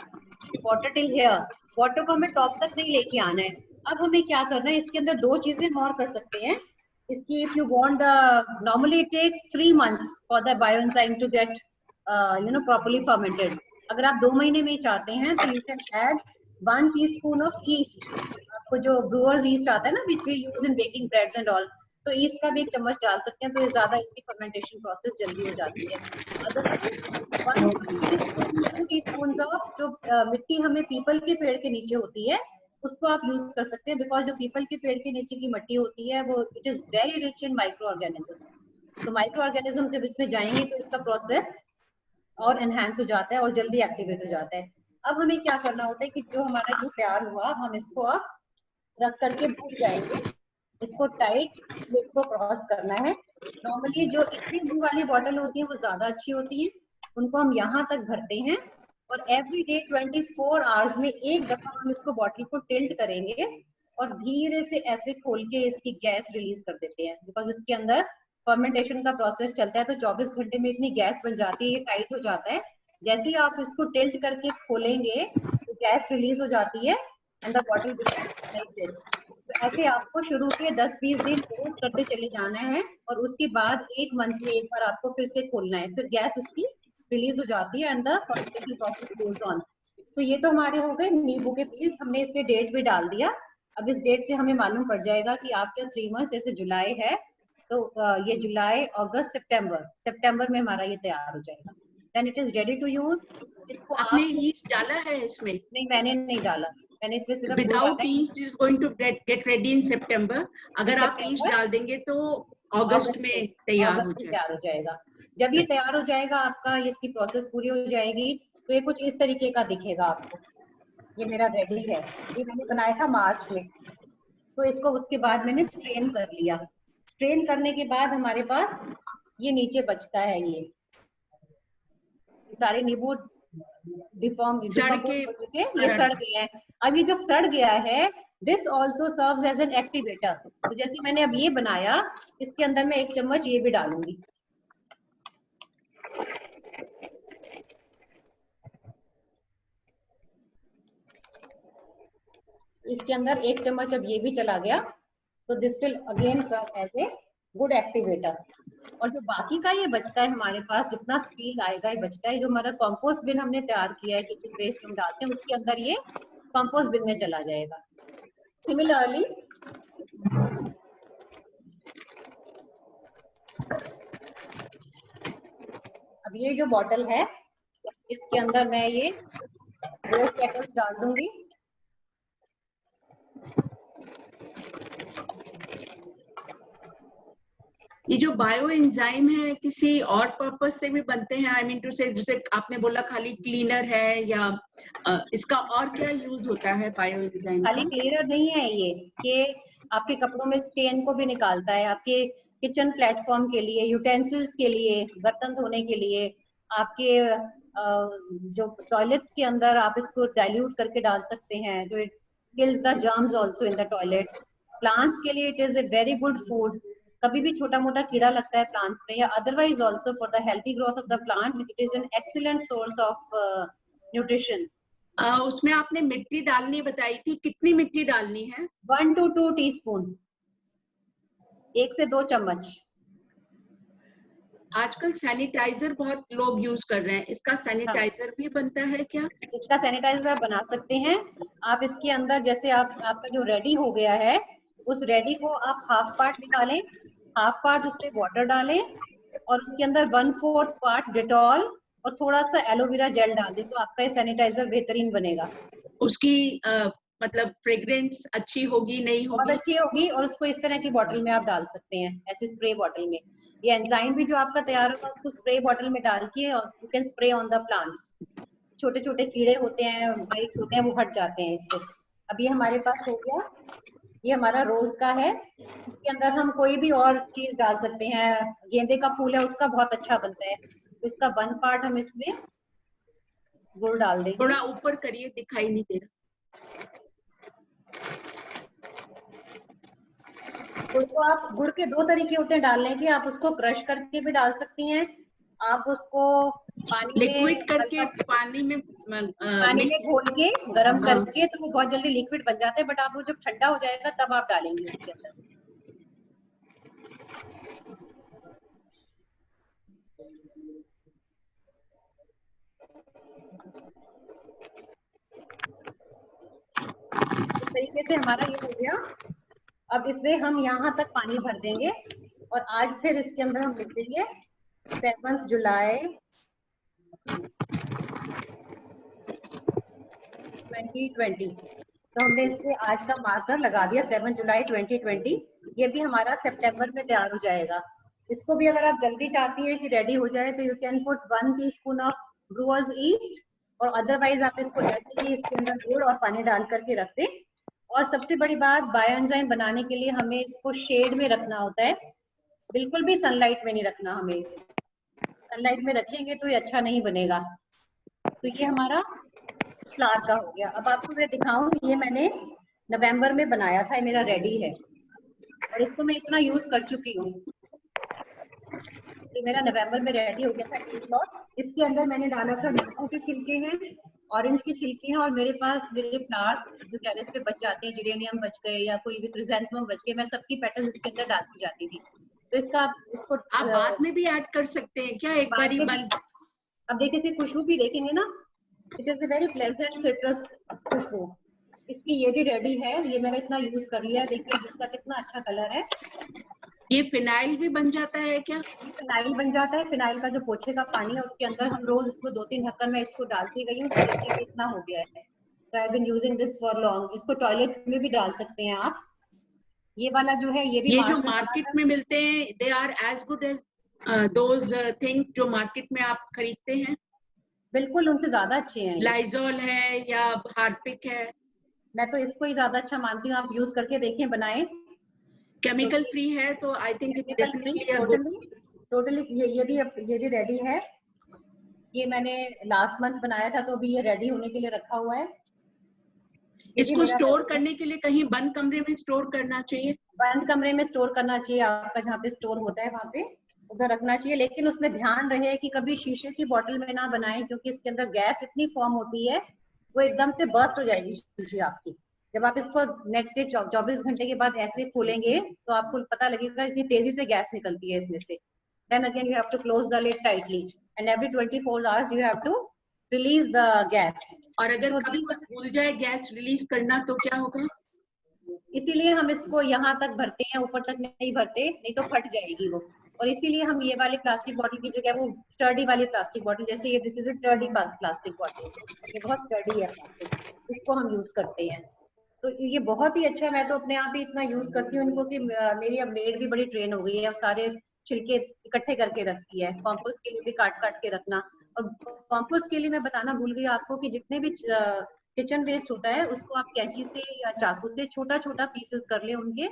water till here. Water को हमें टॉप तक नहीं लेके आना है। अब हमें क्या करना है, इसके अंदर दो चीजें हम और कर सकते हैं। इसकी if you want the normally it takes 3 months for the bioenzyme to get properly fermented. अगर आप 2 महीने में ही चाहते हैं तो you can add 1 teaspoon of yeast. आपको जो ब्रूअर्स ईस्ट आता है ना, which we use in baking breads and all, तो ईस्ट का भी 1 चम्मच डाल सकते हैं, तो ये ज्यादा इसकी फर्मेंटेशन प्रोसेस जल्दी हो जाती है। अदरवाइज 2 टीस्पून ऑफ जो मिट्टी हमें पीपल के पेड़ के नीचे होती है उसको आप यूज कर सकते हैं, बिकॉज जो पीपल के पेड़ के नीचे की मिट्टी होती है वो it is very rich in micro organisms. तो माइक्रो ऑर्गेनिज्म जब इसमें जाएंगे तो इसका प्रोसेस और एनहांस हो जाता है और जल्दी एक्टिवेट हो जाता है। अब हमें क्या करना होता है कि जो हमारा ये तैयार हुआ हम इसको अब रख करके भून जाएंगे। इसको टाइट लिड को क्रॉस करना है। नॉर्मली जो इतनी ब्लू वाली बॉटल होती है वो ज्यादा अच्छी होती है, उनको हम यहाँ तक भरते हैं और एवरी डे 24 आवर्स में एक दफा हम इसको बॉटल को टिल्ट करेंगे और धीरे से ऐसे खोल के इसकी गैस रिलीज कर देते हैं, बिकॉज इसके अंदर फर्मेंटेशन का प्रोसेस चलता है तो 24 घंटे में इतनी गैस बन जाती है, ये टाइट हो जाता है। जैसे ही आप इसको टिल्ट करके खोलेंगे तो गैस रिलीज हो जाती है and the bottle becomes like this. तो ऐसे आपको शुरू के 10-20 दिन रोज करते चले जाना है और उसके बाद 1 मंथ में एक बार आपको फिर से खोलना है, फिर गैस इसकी रिलीज हो जाती है and the fermentation process goes on. तो ये तो हमारे हो गए नींबू के पीस, हमने इस पे डेट भी डाल दिया। अब इस डेट से हमें मालूम पड़ जाएगा कि आफ्टर 3 मंथ्स, जैसे जुलाई है तो ये जुलाई अगस्त सितंबर, सितंबर में हमारा ये तैयार हो जाएगा। Then it is ready to use. इसको आपने आप ईस्ट डाला है इसमें? नहीं, मैंने नहीं डाला, मैंने इसमें सिर्फ गुड़ विदाउट डाला है। Yeast is going to get ready in September. अगर आप ईस्ट सितंबर डाल देंगे तो अगस्त में तैयार हो जाएगा। तैयार हो जाएगा। जब ये तैयार हो जाएगा आपका, इसकी प्रोसेस पूरी हो जाएगी तो ये कुछ इस तरीके का दिखेगा आपको। ये मेरा रेडी है, ये मैंने बनाया था मार्च में। तो इसको उसके बाद मैंने स्ट्रेन कर लिया। स्ट्रेन करने के बाद हमारे पास ये नीचे बचता है, ये सारे नींबू डिफॉर्म डिकम्पोज हो चुके हैं, ये सड़ गए हैं। अब ये जो सड़ गया है this also serves as an activator. तो जैसे मैंने अब ये बनाया, इसके अंदर मैं 1 चम्मच ये भी डालूंगी। इसके अंदर 1 चम्मच अब ये भी चला गया, तो this will again serve as a good activator. और जो बाकी का ये बचता है हमारे पास, जितना स्पील आएगा ये बचता है, जो हमारा कंपोस्ट बिन हमने तैयार किया है, किचन वेस्ट हम डालते हैं उसके अंदर ये कंपोस्ट बिन में चला जाएगा। सिमिलरली अब ये जो बॉटल है इसके अंदर मैं ये रोज पेटल्स डाल दूंगी। ये जो बायो एंजाइम है किसी और पर्पस से भी बनते हैं? आई मीन टू से, जैसे आपने बोला खाली क्लीनर है, या इसका और क्या यूज होता है बायो एंजाइम का? खाली क्लीनर नहीं है ये, कि आपके कपड़ों में स्टेन को भी निकालता है, आपके किचन प्लेटफॉर्म के लिए, यूटेंसिल्स के लिए, बर्तन धोने के लिए, आपके जो टॉयलेट्स के अंदर आप इसको डाइल्यूट करके डाल सकते हैं, जो it kills the germs also in the toilet. Plants के लिए it is a very good food. कभी भी छोटा मोटा कीड़ा लगता है प्लांट्स में या otherwise also for the healthy growth of the plant, it is an excellent source of nutrition. उसमें आपने मिट्टी डालनी बताई थी, कितनी मिट्टी डालनी है? 1 to 2 टीस्पून, 1 से 2 चम्मच। आजकल सैनिटाइजर बहुत लोग यूज कर रहे हैं, इसका सैनिटाइजर भी बनता है क्या? इसका सैनिटाइजर आप बना सकते हैं। आप इसके अंदर जैसे आपका जो रेडी हो गया है, उस रेडी को आप हाफ पार्ट निकालें, हाफ पार्ट उस पे वाटर डालें और उसके अंदर 1/4 पार्ट डेटॉल और थोड़ा सा एलोवेरा जेल डाल दें, तो आपका ये सैनिटाइजर बेहतरीन बनेगा। उसकी मतलब फ्रेग्रेंस अच्छी होगी नहीं बहुत होगी? अच्छी होगी और उसको इस तरह की बॉटल में आप डाल सकते हैं, ऐसे स्प्रे बॉटल में। ये एंजाइम भी जो आपका तैयार होगा उसको स्प्रे बॉटल में डाल के और you can spray on the plants. छोटे छोटे कीड़े होते हैं, माइट्स होते हैं, वो हट जाते हैं इससे। अब ये हमारे पास हो गया, ये हमारा रोज का है। इसके अंदर हम कोई भी और चीज डाल सकते हैं, गेंदे का फूल है उसका बहुत अच्छा बनता है, तो इसका 1 पार्ट हम इसमें गुड़ डाल देंगे। थोड़ा ऊपर करिए, दिखाई नहीं दे रहा। गुड़ को आप, गुड़ के 2 तरीके होते हैं डालने के, आप उसको क्रश करके भी डाल सकती हैं, आप उसको पानी लिक्विड में करके पानी में घोल के गरम करके तो वो बहुत जल्दी लिक्विड बन जाता है, बट आप वो जब ठंडा हो जाएगा तब आप डालेंगे उसके अंदर। इस तरीके से हमारा ये हो गया। अब इसमें हम यहाँ तक पानी भर देंगे और आज फिर इसके अंदर हम लिख देंगे 7 जुलाई 2020। तो हमने इससे आज का मार्कर लगा दिया 7 जुलाई 2020। ये भी हमारा सितंबर में तैयार हो जाएगा। इसको भी अगर आप जल्दी चाहती हैं कि रेडी हो जाए तो you can put 1 teaspoon of brewers yeast, और अदरवाइज आप इसको ऐसे ही इसके अंदर गुड़ और पानी डाल करके रख दें। और सबसे बड़ी बात, बायोएंजाइम बनाने के लिए हमें इसको शेड में रखना होता है, बिल्कुल भी सनलाइट में नहीं रखना हमें इसे। सनलाइट में रखेंगे तो ये अच्छा नहीं बनेगा। तो ये हमारा फ्लावर का हो गया। अब आपको मैं दिखाऊं, ये मैंने नवंबर में बनाया था, मेरा रेडी है और इसको मैं इतना यूज कर चुकी हूँ। ये मेरा नवंबर में रेडी हो गया था एक लॉट। इसके अंदर मैंने डाला था मैंगो के छिलके हैं, ऑरेंज के छिलके हैं, और मेरे पास मेरे फ्लावर्स जो कैरेस पे बच जाते हैं, जिरेनियम बच गए या कोई भी क्रिसैंथेमम बच गए, मैं सबकी पेटल्स इसके अंदर डालती जाती थी। तो इसको आप बाद में भी ऐड कर सकते हैं क्या? एक बार अब देखिए इसे खुशबू भी देखेंगे ना, it is a very pleasant citrus खुशबू। इसकी ये भी रेडी है, ये मैंने इतना यूज कर लिया है। देखिए इसका कितना अच्छा कलर है। ये फिनाइल भी बन जाता है क्या? फिनाइल बन जाता है। फिनाइल का जो पोछे का पानी है उसके अंदर हम रोज इसको 2-3 ढक्कन में इसको डालती गई हूँ, तो देखिए इतना हो गया है। So I've been using this for long। इसको टॉयलेट में भी डाल सकते हैं आप। ये वाला जो है ये भी ये जो मार्केट में मिलते हैं, they are as good as those thing जो मार्केट में आप खरीदते हैं? बिल्कुल उनसे ज्यादा अच्छे हैं। लाइजॉल है या हार्पिक है? मैं तो इसको ही ज्यादा अच्छा मानती हूँ। आप यूज करके देखें, बनाएं। केमिकल फ्री है तो I think it definitely totally ये भी रेडी है। ये मैंने लास्ट मंथ बनाया था, तो अभी ये रेडी होने के लिए रखा हुआ है। इसको स्टोर करने के लिए कहीं बंद कमरे में स्टोर करना चाहिए? बंद कमरे में स्टोर करना चाहिए आपका, जहाँ पे स्टोर होता है वहाँ पे उधर रखना चाहिए। लेकिन उसमें ध्यान रहे कि कभी शीशे की बोतल में ना बनाएं, क्योंकि इसके अंदर गैस इतनी फॉर्म होती है, वो एकदम से बर्स्ट हो जाएगी शीशी आपकी। जब आप इसको नेक्स्ट डे 24 घंटे के बाद ऐसे खोलेंगे तो आपको पता लगेगा कि तेजी से गैस निकलती है इसमें से। Then again you have to close the lid tightly and every 24 hours you have to release the gas। और अगर कभी भूल जाए गैस रिलीज करना तो क्या होगा? इसीलिए हम इसको यहाँ तक भरते हैं, ऊपर तक नहीं भरते, नहीं तो फट जाएगी वो। और इसीलिए हम ये वाली प्लास्टिक बॉटल की जगह वो स्टर्डी वाली प्लास्टिक बॉटल, जैसे ये this is a sturdy plastic bottle, ये बहुत स्टर्डी है प्लास्टिक, इसको हम यूज करते हैं। तो ये बहुत ही अच्छा। मैं तो अपने आप ही इतना यूज करती हूँ इनको कि मेरी अब मेड भी बड़ी ट्रेन हो गई है, सारे छिलके इकट्ठे करके रखती है। कॉम्पोस्ट के लिए भी काट काट के रखना। और कॉम्पोस्ट के लिए मैं बताना भूल गई आपको कि जितने भी किचन वेस्ट होता है उसको आप कैंची से या चाकू से छोटा छोटा पीसेस कर ले उनके,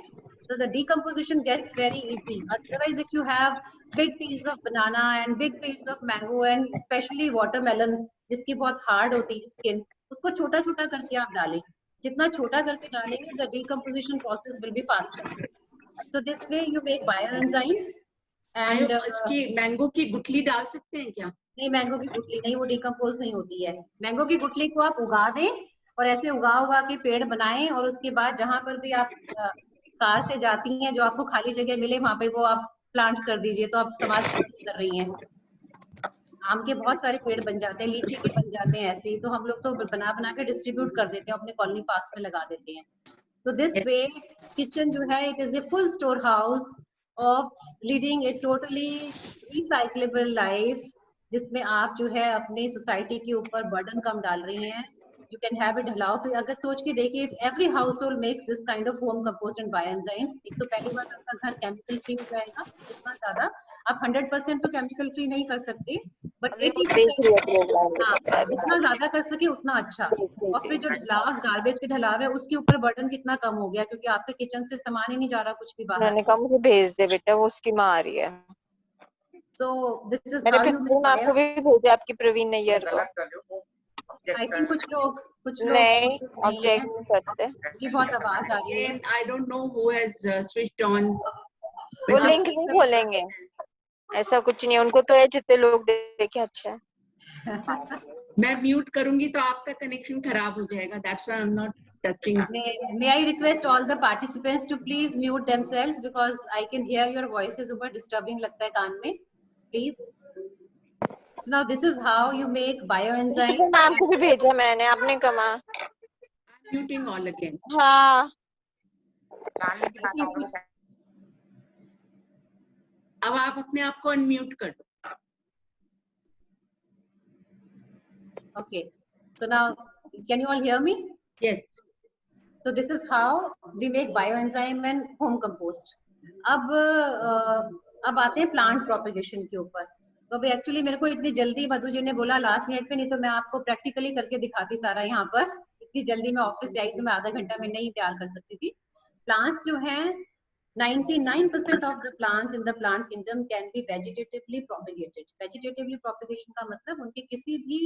so the decomposition gets very easy। Otherwise if you have big peels of banana and big peels of mango and especially watermelon जिसकी बहुत हार्ड होती है स्किन, उसको छोटा छोटा करके आप डालें। जितना छोटा करके डालेंगे the decomposition process will be faster। So this way you make bioenzymes and इसकी मैंगो की गुठली डाल सकते हैं क्या? नहीं, मैंगो की गुठली नहीं, वो डिकम्पोज नहीं होती है। मैंगो की गुठली को आप उगा दें और ऐसे उगा के पेड़ बनाएं, और उसके बाद जहां पर भी आप कार से जाती हैं, जो आपको खाली जगह मिले वहां पे वो आप प्लांट कर दीजिए, तो आप समाज कर रही हैं। आम के बहुत सारे पेड़ बन जाते हैं, लीची के बन जाते हैं ऐसे ही, तो हम लोग तो बना के डिस्ट्रीब्यूट कर देते हैं, अपने कॉलोनी पार्क्स में लगा देते हैं। तो दिस वे किचन जो है it is a full store house of leading a totally recyclable life, जिसमें आप जो है अपनी सोसाइटी के ऊपर बर्डन कम डाल रही हैं। यू कैन हैव इट ढलाओ। फिर अगर सोच के देखिए, if every household makes this kind of home compost and bioenzymes, एक तो पहली बात आपका घर केमिकल फ्री हो जाएगा। इतना ज्यादा आप 100% तो केमिकल फ्री नहीं कर सकते, बट 80% हाँ, जितना ज्यादा कर सके उतना अच्छा। और फिर जो ढलाव गार्बेज के ढलाव है उसके ऊपर बर्डन कितना कम हो गया, क्योंकि आपके किचन से सामान ही नहीं जा रहा कुछ भी बाहर। मैंने कहा मुझे भेज दे बेटा, वो उसकी माँ आ रही है। So this is मैंने how you make आपको भी भेजा, आपकी प्रवीण नैयर को। I think कुछ लोग नहीं ऑब्जेक्ट नहीं करते। ये बहुत आवाज आ रही है। I don't know who has switched on। वो लिंक नहीं खोलेंगे, ऐसा कुछ नहीं है, उनको तो है जितने लोग देखे अच्छा है। मैं म्यूट करूंगी तो आपका कनेक्शन खराब हो जाएगा, that's why I'm not touching। May I request all the participants to please mute themselves because I can hear your voices ऊपर disturbing लगता है कान में, please। So now this is how you make bioenzyme. Ma'am को भी भेजा मैंने, आपने कमा। Muting all again. हाँ अब आप अपने आप को अनम्यूट कर दो। Okay. So now, can you all hear me? Yes. So this is how we make bioenzyme and home compost. अब आते हैं प्लांट प्रोपेगेशन के ऊपर। तो अभी एक्चुअली मेरे को इतनी जल्दी मधु जी ने बोला लास्ट मिनट पे, नहीं तो मैं आपको प्रैक्टिकली करके दिखाती सारा यहाँ पर। इतनी जल्दी मैं ऑफिस से आई तो मैं आधा घंटा में नहीं तैयार कर सकती थी। प्लांट्स जो हैं 99% of the plants in the plant kingdom can be vegetatively propagated. Vegetatively propagation का मतलब उनके किसी भी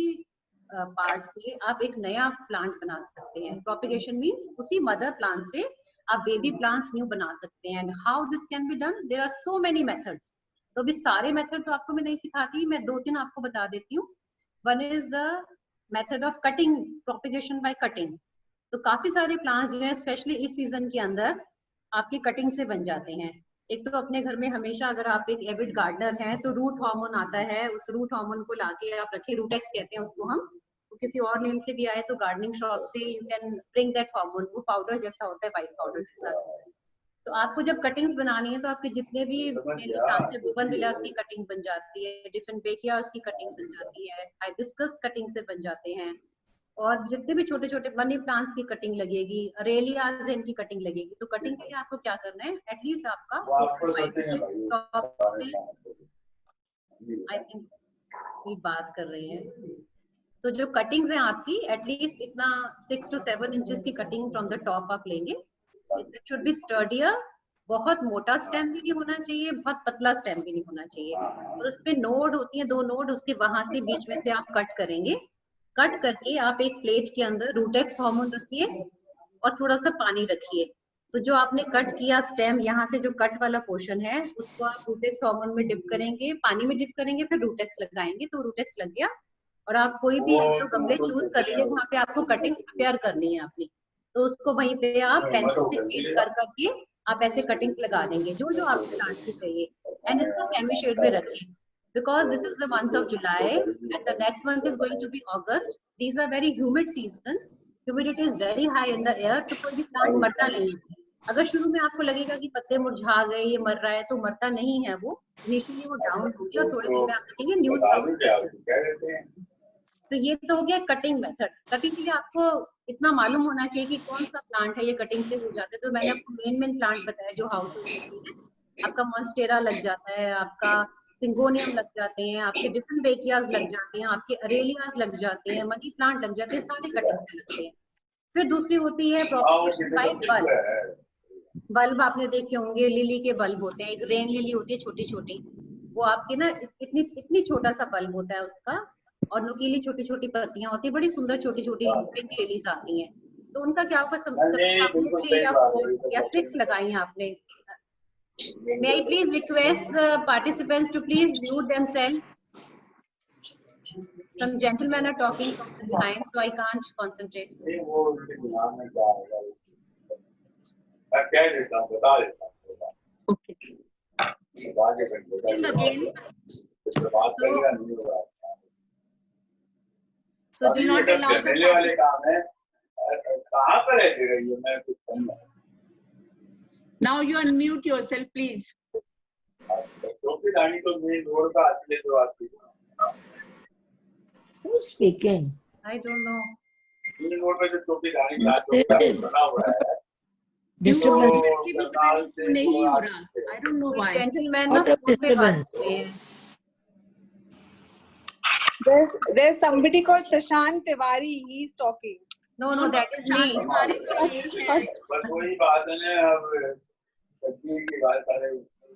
पार्ट से आप एक नया प्लांट बना सकते हैं। प्रोपेगेशन मीन्स उसी मदर प्लांट से आप बेबी प्लांट्स न्यू बना सकते हैं। And how this can be done, there are so many methods. तो अभी सारे मेथड तो आपको मैं नहीं सिखाती, मैं 2-3 आपको बता देती हूँ। One is the method of cutting, propagation by cutting. तो काफी सारे प्लांट्स जो है स्पेशली इस सीजन के अंदर आपकी कटिंग से बन जाते हैं। एक तो अपने घर में हमेशा अगर आप एक एविड गार्डनर हैं तो रूट हार्मोन आता है, उस रूट हार्मोन को लाके आप रखिए, रूटेक्स कहते हैं उसको हम, तो किसी और नेम से भी आए तो गार्डनिंग शॉप से you can bring that hormone. वो पाउडर जैसा होता है, व्हाइट पाउडर जैसा। तो आपको जब कटिंग्स बनानी है तो आपके जितने भी प्लांट्स है, बोगनविलियास की कटिंग बन जाती है, डिफेनबेकियास की कटिंग बन जाती है, हाइबिस्कस कटिंग से बन जाते हैं, और जितने भी छोटे छोटे मनी प्लांट्स की कटिंग लगेगी, अरेलियाज इनकी कटिंग लगेगी। तो कटिंग के लिए आपको क्या करना है, एटलीस्ट आपका आई थिंक कोई बात कर रहे हैं। तो जो कटिंग्स हैं आपकी एटलीस्ट इतना 6 to 7 इंचेस की कटिंग फ्रॉम द टॉप आप लेंगे। इट शुड बी स्टर्डियर, बहुत मोटा स्टेम भी नहीं होना चाहिए, बहुत पतला स्टेम भी नहीं होना चाहिए। और उसपे नोड होती है, 2 नोड, उसके वहां से बीच में से आप कट करेंगे। कट करके आप एक प्लेट के अंदर रूटेक्स हार्मोन रखिए और थोड़ा सा पानी रखिए। तो जो आपने कट किया स्टेम, यहाँ से जो कट वाला पोर्शन है उसको आप रूटेक्स हार्मोन में डिप करेंगे, पानी में डिप करेंगे, फिर रूटेक्स लगाएंगे। तो रूटेक्स लग गया। और आप कोई भी 1-2 गमले चूज कर लीजिए जहाँ पे आपको कटिंग्स प्रिपेयर करनी है अपनी, तो उसको वहीं पे आप पेंसिल से छेद कर करके आप ऐसे कटिंग्स लगा देंगे जो जो आपको प्लांट्स की चाहिए। एंड इसको सेमी शेड में रखिए, because this is the month of July and the next month is going to be August. These are very humid seasons. Humidity is very high in the air. तो कोई भी plant मरता नहीं है। अगर शुरू में आपको लगेगा कि पत्ते मुरझा गए, ये मर रहा है, तो मरता नहीं है वो। इनिशियली वो डाउन हो गया और थोड़े दिन में आप देखेंगे न्यूज। तो ये तो हो गया कटिंग मेथड। कटिंग के लिए आपको इतना मालूम होना चाहिए कि कौन सा प्लांट है ये कटिंग से हो जाता है। तो मैंने आपको मेन प्लांट बताया जो हाउस होते हैं। आपका मॉन्स्टेरा लग जाता है, आपका सिंगोनियम लग जाते हैं, आपके डिफेनबेकियास लग जाते हैं, आपके अरेलियास लग जाते हैं, मनी प्लांट लग जाते हैं, सारे कटिंग से लगते हैं। फिर दूसरी होती है प्रोपेगेशन बाय बल्ब। बल्ब आपने देखे होंगे, लिली के बल्ब होते हैं, एक रेन लिली होती है छोटी छोटी, वो आपके ना इतनी छोटा सा बल्ब होता है उसका, और नुकीली छोटी छोटी पत्तियां होती है, बड़ी सुंदर छोटी छोटी पिंक लिलीज आती हैं। तो उनका क्या होगा, आपने 3 या 4 या 6 लगाई हैं आपने। May I please request the participants to please mute themselves? Some gentlemen are talking from the behind, so I can't concentrate. Okay. And again. So do not allow the Now you unmute yourself, please. Who's speaking? I don't know. Disturbance. नहीं हो रहा. I don't know why. Gentlemen What ना a phone पे बात disturbance. कर रहे हैं। There's somebody called Prashant Tiwari. He's talking. No, that is me.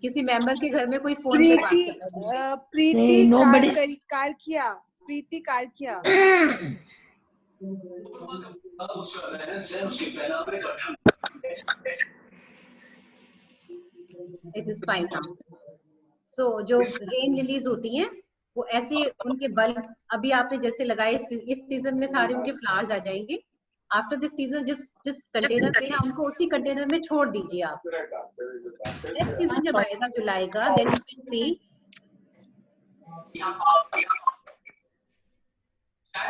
किसी मेंबर के घर में कोई फोन पे बात कर रहा है। Preeti nobody- Karkia, Preeti Karkia. It is fine now. So जो रेन लिलीज होती हैं वो ऐसे उनके बल्ब अभी आपने जैसे लगाए, इस सीजन में सारे उनके फ्लावर्स आ जाएंगे। आफ्टर दिस सीजन जिस कंटेनर में है उनको उसी कंटेनर में छोड़ दीजिए आप। नेक्स्ट सीजन जब आएगा जुलाई का, then you can see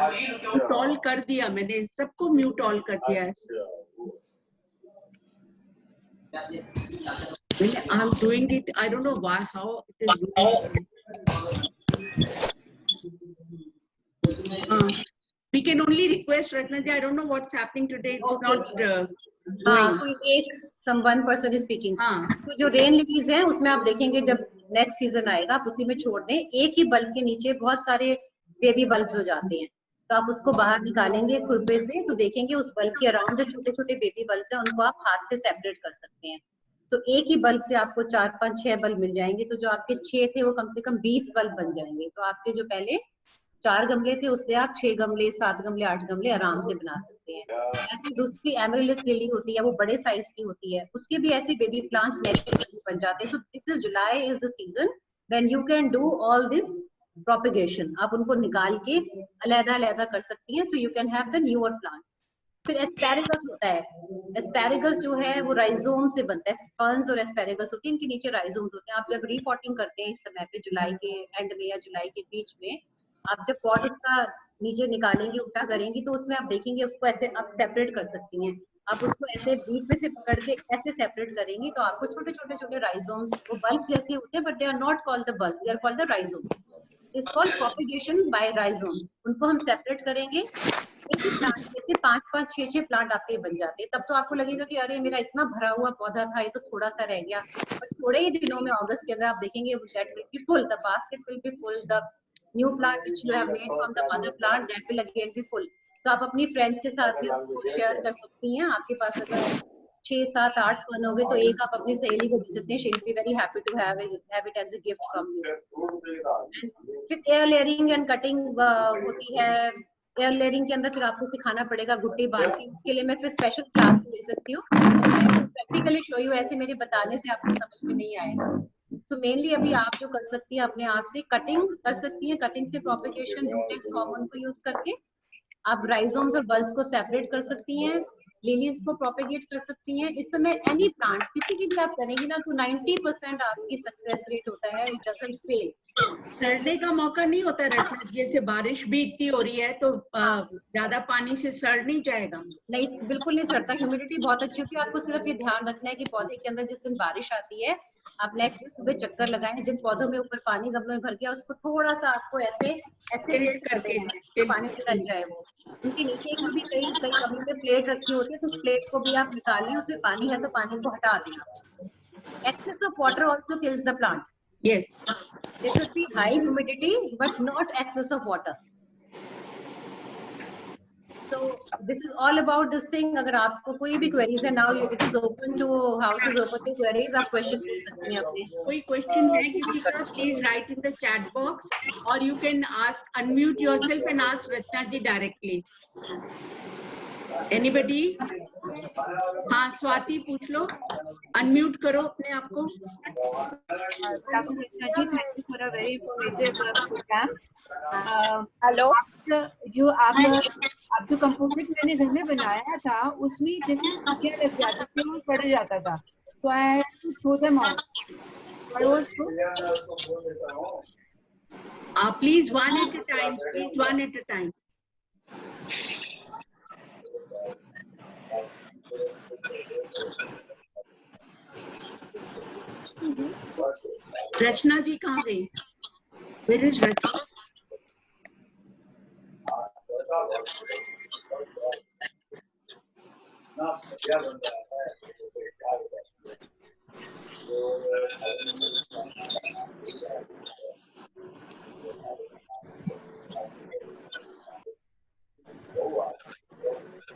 mute all कर दिया मैंने, सबको म्यूट ऑल कर दिया है। I'm doing it. I don't know why, how it is doing. We can only request Ratna ji. I don't know what's happening today. It's Okay. not हाँ, going. कोई एक someone person is speaking. हाँ, तो जो rain lilies है उसमें आप देखेंगे जब नेक्स्ट सीजन आएगा आप उसी में छोड़ दें, एक ही बल्ब के नीचे बहुत सारे बेबी बल्ब्स हो जाते हैं, तो आप उसको बाहर निकालेंगे खुरपे से तो देखेंगे उस बल्ब के अराउंड जो छोटे छोटे बेबी बल्ब्स हैं उनको आप हाथ से सेपरेट कर सकते हैं। तो एक ही बल्ब से आपको 4, 5, 6 बल्ब मिल जाएंगे, तो जो आपके 6 थे वो कम से कम 20 बल्ब बन जाएंगे। तो आपके जो पहले 4 गमले थे उससे आप 6 गमले, 7 गमले, 8 गमले आराम से बना सकते हैं। ऐसी दूसरी एमरिलिस लिली होती है, वो बड़े साइज की होती है, उसके भी ऐसे बेबी प्लांट्स नेचुरली बन जाते हैं। So this is July is the season when you can do all this propagation. आप उनको निकाल के अलग-अलग कर सकती हैं, so you can have the newer plants. फिर एस्पैरेगस होता है, एस्पैरेगस जो है वो राइजोम से बनता है, फर्न्स और एस्पैरेगस होती है, इनके नीचे राइजोम होते हैं। आप जब रीपॉटिंग करते हैं इस समय पे जुलाई के एंड में या जुलाई के बीच में, आप जब पॉट उसका नीचे निकालेंगी, उल्टा करेंगी, तो उसमें आप देखेंगे उसको ऐसे आप सेपरेट कर सकती हैं। आप उसको ऐसे बीच में से पकड़ के ऐसे सेपरेट करेंगी तो आपको छोटे छोटे छोटे राइजोम्स, वो बल्ब जैसे होते हैं but they are not called the bulbs, they are called the rhizomes. It's called propagation by rhizomes. उनको हम सेपरेट करेंगे, एक ही प्लांट जैसे 5-5, 6-6 प्लांट आपके बन जाते हैं। तब तो आपको लगेगा कि अरे मेरा इतना भरा हुआ पौधा था, ये तो थोड़ा सा रह गया, बट थोड़े ही दिनों में अगस्त के अंदर आप देखेंगे that will B full, the basket will be full, the new plant which you have made from the mother plant that will again be full. So आप अपनी फ्रेंड्स के साथ भी उसको शेयर कर सकती हैं। आपके पास अगर 6, 7, 8 फन हो गए तो एक आप अपनी सहेली को दे सकते हैं, she will be very happy to have it as a gift from you. फिर एयर लेयरिंग एंड कटिंग होती है। एयर लेयरिंग के अंदर फिर आपको सिखाना पड़ेगा गुट्टी बांध के, उसके लिए मैं फिर स्पेशल क्लास ले सकती हूँ, प्रैक्टिकली शो यू, ऐसे मेरे बताने से आपको समझ में नहीं आएगा। तो मेनली अभी आप जो कर सकती हैं अपने आप से कटिंग कर सकती हैं, कटिंग से प्रोपिगेशन रूटेक्स हार्मोन को यूज करके आप राइजोम्स और बल्ब्स को सेपरेट कर सकती हैं, लिलीज को प्रोपेगेट कर सकती हैं। इस समय एनी प्लांट किसी की भी आप करेंगी ना तो 90% आपकी सक्सेस रेट होता है, इट डजंट फेल। सड़ने का मौका नहीं होता रहता, जैसे बारिश भी इतनी हो रही है तो ज्यादा पानी से सड़ नहीं जाएगा? नहीं, बिल्कुल नहीं सड़ता, ह्यूमिडिटी बहुत अच्छी होती है। आपको सिर्फ ये ध्यान रखना है कि पौधे के अंदर जिस दिन बारिश आती है आप नेक्स्ट डे सुबह चक्कर लगाएं, जिन पौधों में ऊपर पानी गमलों में भर गया उसको थोड़ा सा आपको ऐसे टिल्ट कर देना है तो पानी निकल जाए। वो उनके नीचे की भी कई गमलों में प्लेट रखी होती है, तो उस प्लेट को भी आप निकाल लें, उसमें पानी है तो पानी को हटा दें आप। Excess of water also kills the plant. Yes. There should be high humidity but not excess of water. So this is all about this thing. अगर आपको कोई भी queries है, now it is open to house is open to queries, आप question पूछ सकती हैं अपने। कोई question है किसी का, please write in the chat box or you can ask, unmute yourself and ask Ratna ji directly. Anybody? हाँ, स्वाति पूछ लो, unmute करो अपने आप को। Thank you for a very informative program. Hello, जो आप जो कंपोजिट मैंने घर में बनाया था उसमें जैसे चीटियां लग जाती थी और पड़ जाता था, तो I to throw them out. Please one at a time. Please one at a time. रचना जी कहाँ गई? Where is Rachna?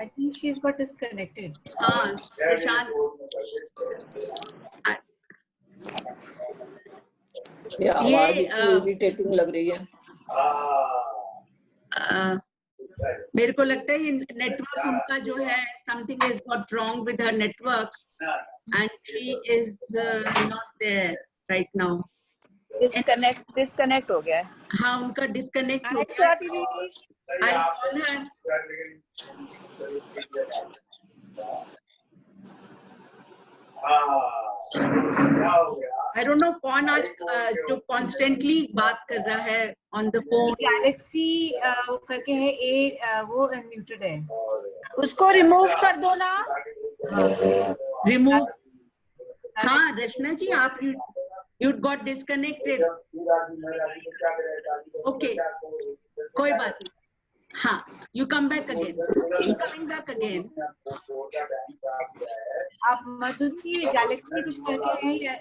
I think she's got disconnected. हाँ, प्रशांत। आवाज इरिटेटिंग लग रही है। मेरे को लगता है ये नेटवर्क उनका जो है, something is got wrong with her network and she is not there right now. Disconnect हो गया है। हाँ, उनका डिस्कनेक्ट हो गया। स्वाति दीदी, I'll call her. I don't know कौन आज जो कॉन्स्टेंटली बात कर रहा है ऑन द फोन। गैलेक्सी वो करके है वो म्यूटेड है, उसको रिमूव कर दो ना। रिमूव। हाँ रचना जी आप you got disconnected. Okay, कोई बात नहीं। हाँ, you come back again. Keep coming back again. आप मधु की गैलेक्सी में कुछ करके है या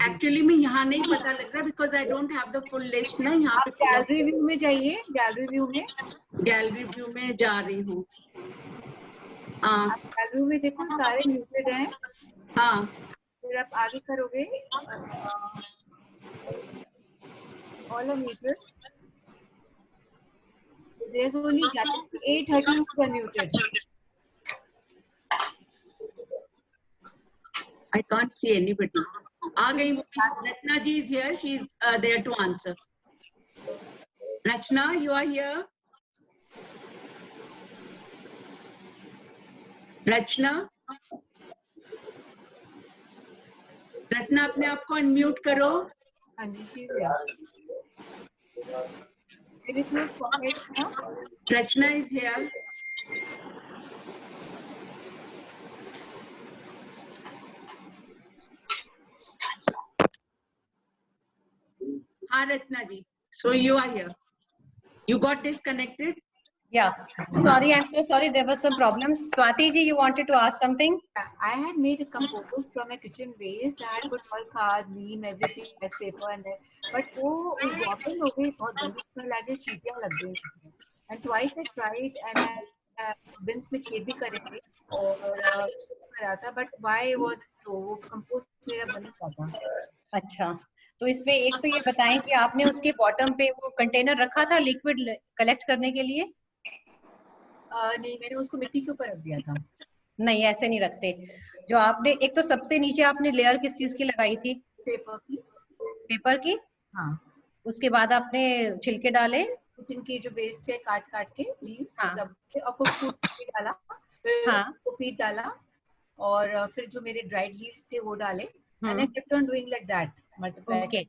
Actually मैं यहाँ नहीं पता लग रहा because I don't have the full list ना यहाँ पे। गैलरी व्यू में जाइए, गैलरी व्यू में। गैलरी व्यू में जा रही हूँ। गैलरी में देखो सारे म्यूटेड हैं। हाँ। फिर आप आगे करोगे all are muted. There's only Galaxy A13 who are muted. I can't see anybody. आ गई Rachna ji is here. She is there to answer. Rachna, you are here. Rachna. Ratna अपने आप को अनम्यूट करो। हाँ जी she's here. Very close pocket ना। रचना is here. हाँ रचना जी, so you are here. You got disconnected? Yeah. Sorry, I'm so sorry. There was some problem. Swati ji, you wanted to ask something? I had made a compose from a kitchen waste. I had put all card, neem, everything, that paper and that. But वो bottle हो गई, बहुत गंदी smell आ गई, चींटियाँ लग गई इसमें. And twice I tried and bins में छेद भी करे थे और करा था. But why was it so? वो compose मेरा बन नहीं पाता. अच्छा, तो इसमें एक तो ये बताएं कि आपने उसके बॉटम पे वो कंटेनर रखा था लिक्विड कलेक्ट करने के लिए? नहीं, मैंने उसको मिट्टी के ऊपर रख दिया था। नहीं, ऐसे नहीं रखते। जो आपने एक तो सबसे नीचे आपने लेयर किस चीज की लगाई थी? पेपर की। पेपर की? हाँ। उसके बाद आपने छिलके डाले? जिनके जो वेस्ट है काट के लीव्स हाँ। सब और कोकोपीट डाला, फिर कोकोपीट डाला और फिर जो मेरे ड्राइड लीव्स थे वो डाले। And I kept on doing like that multiply. Okay.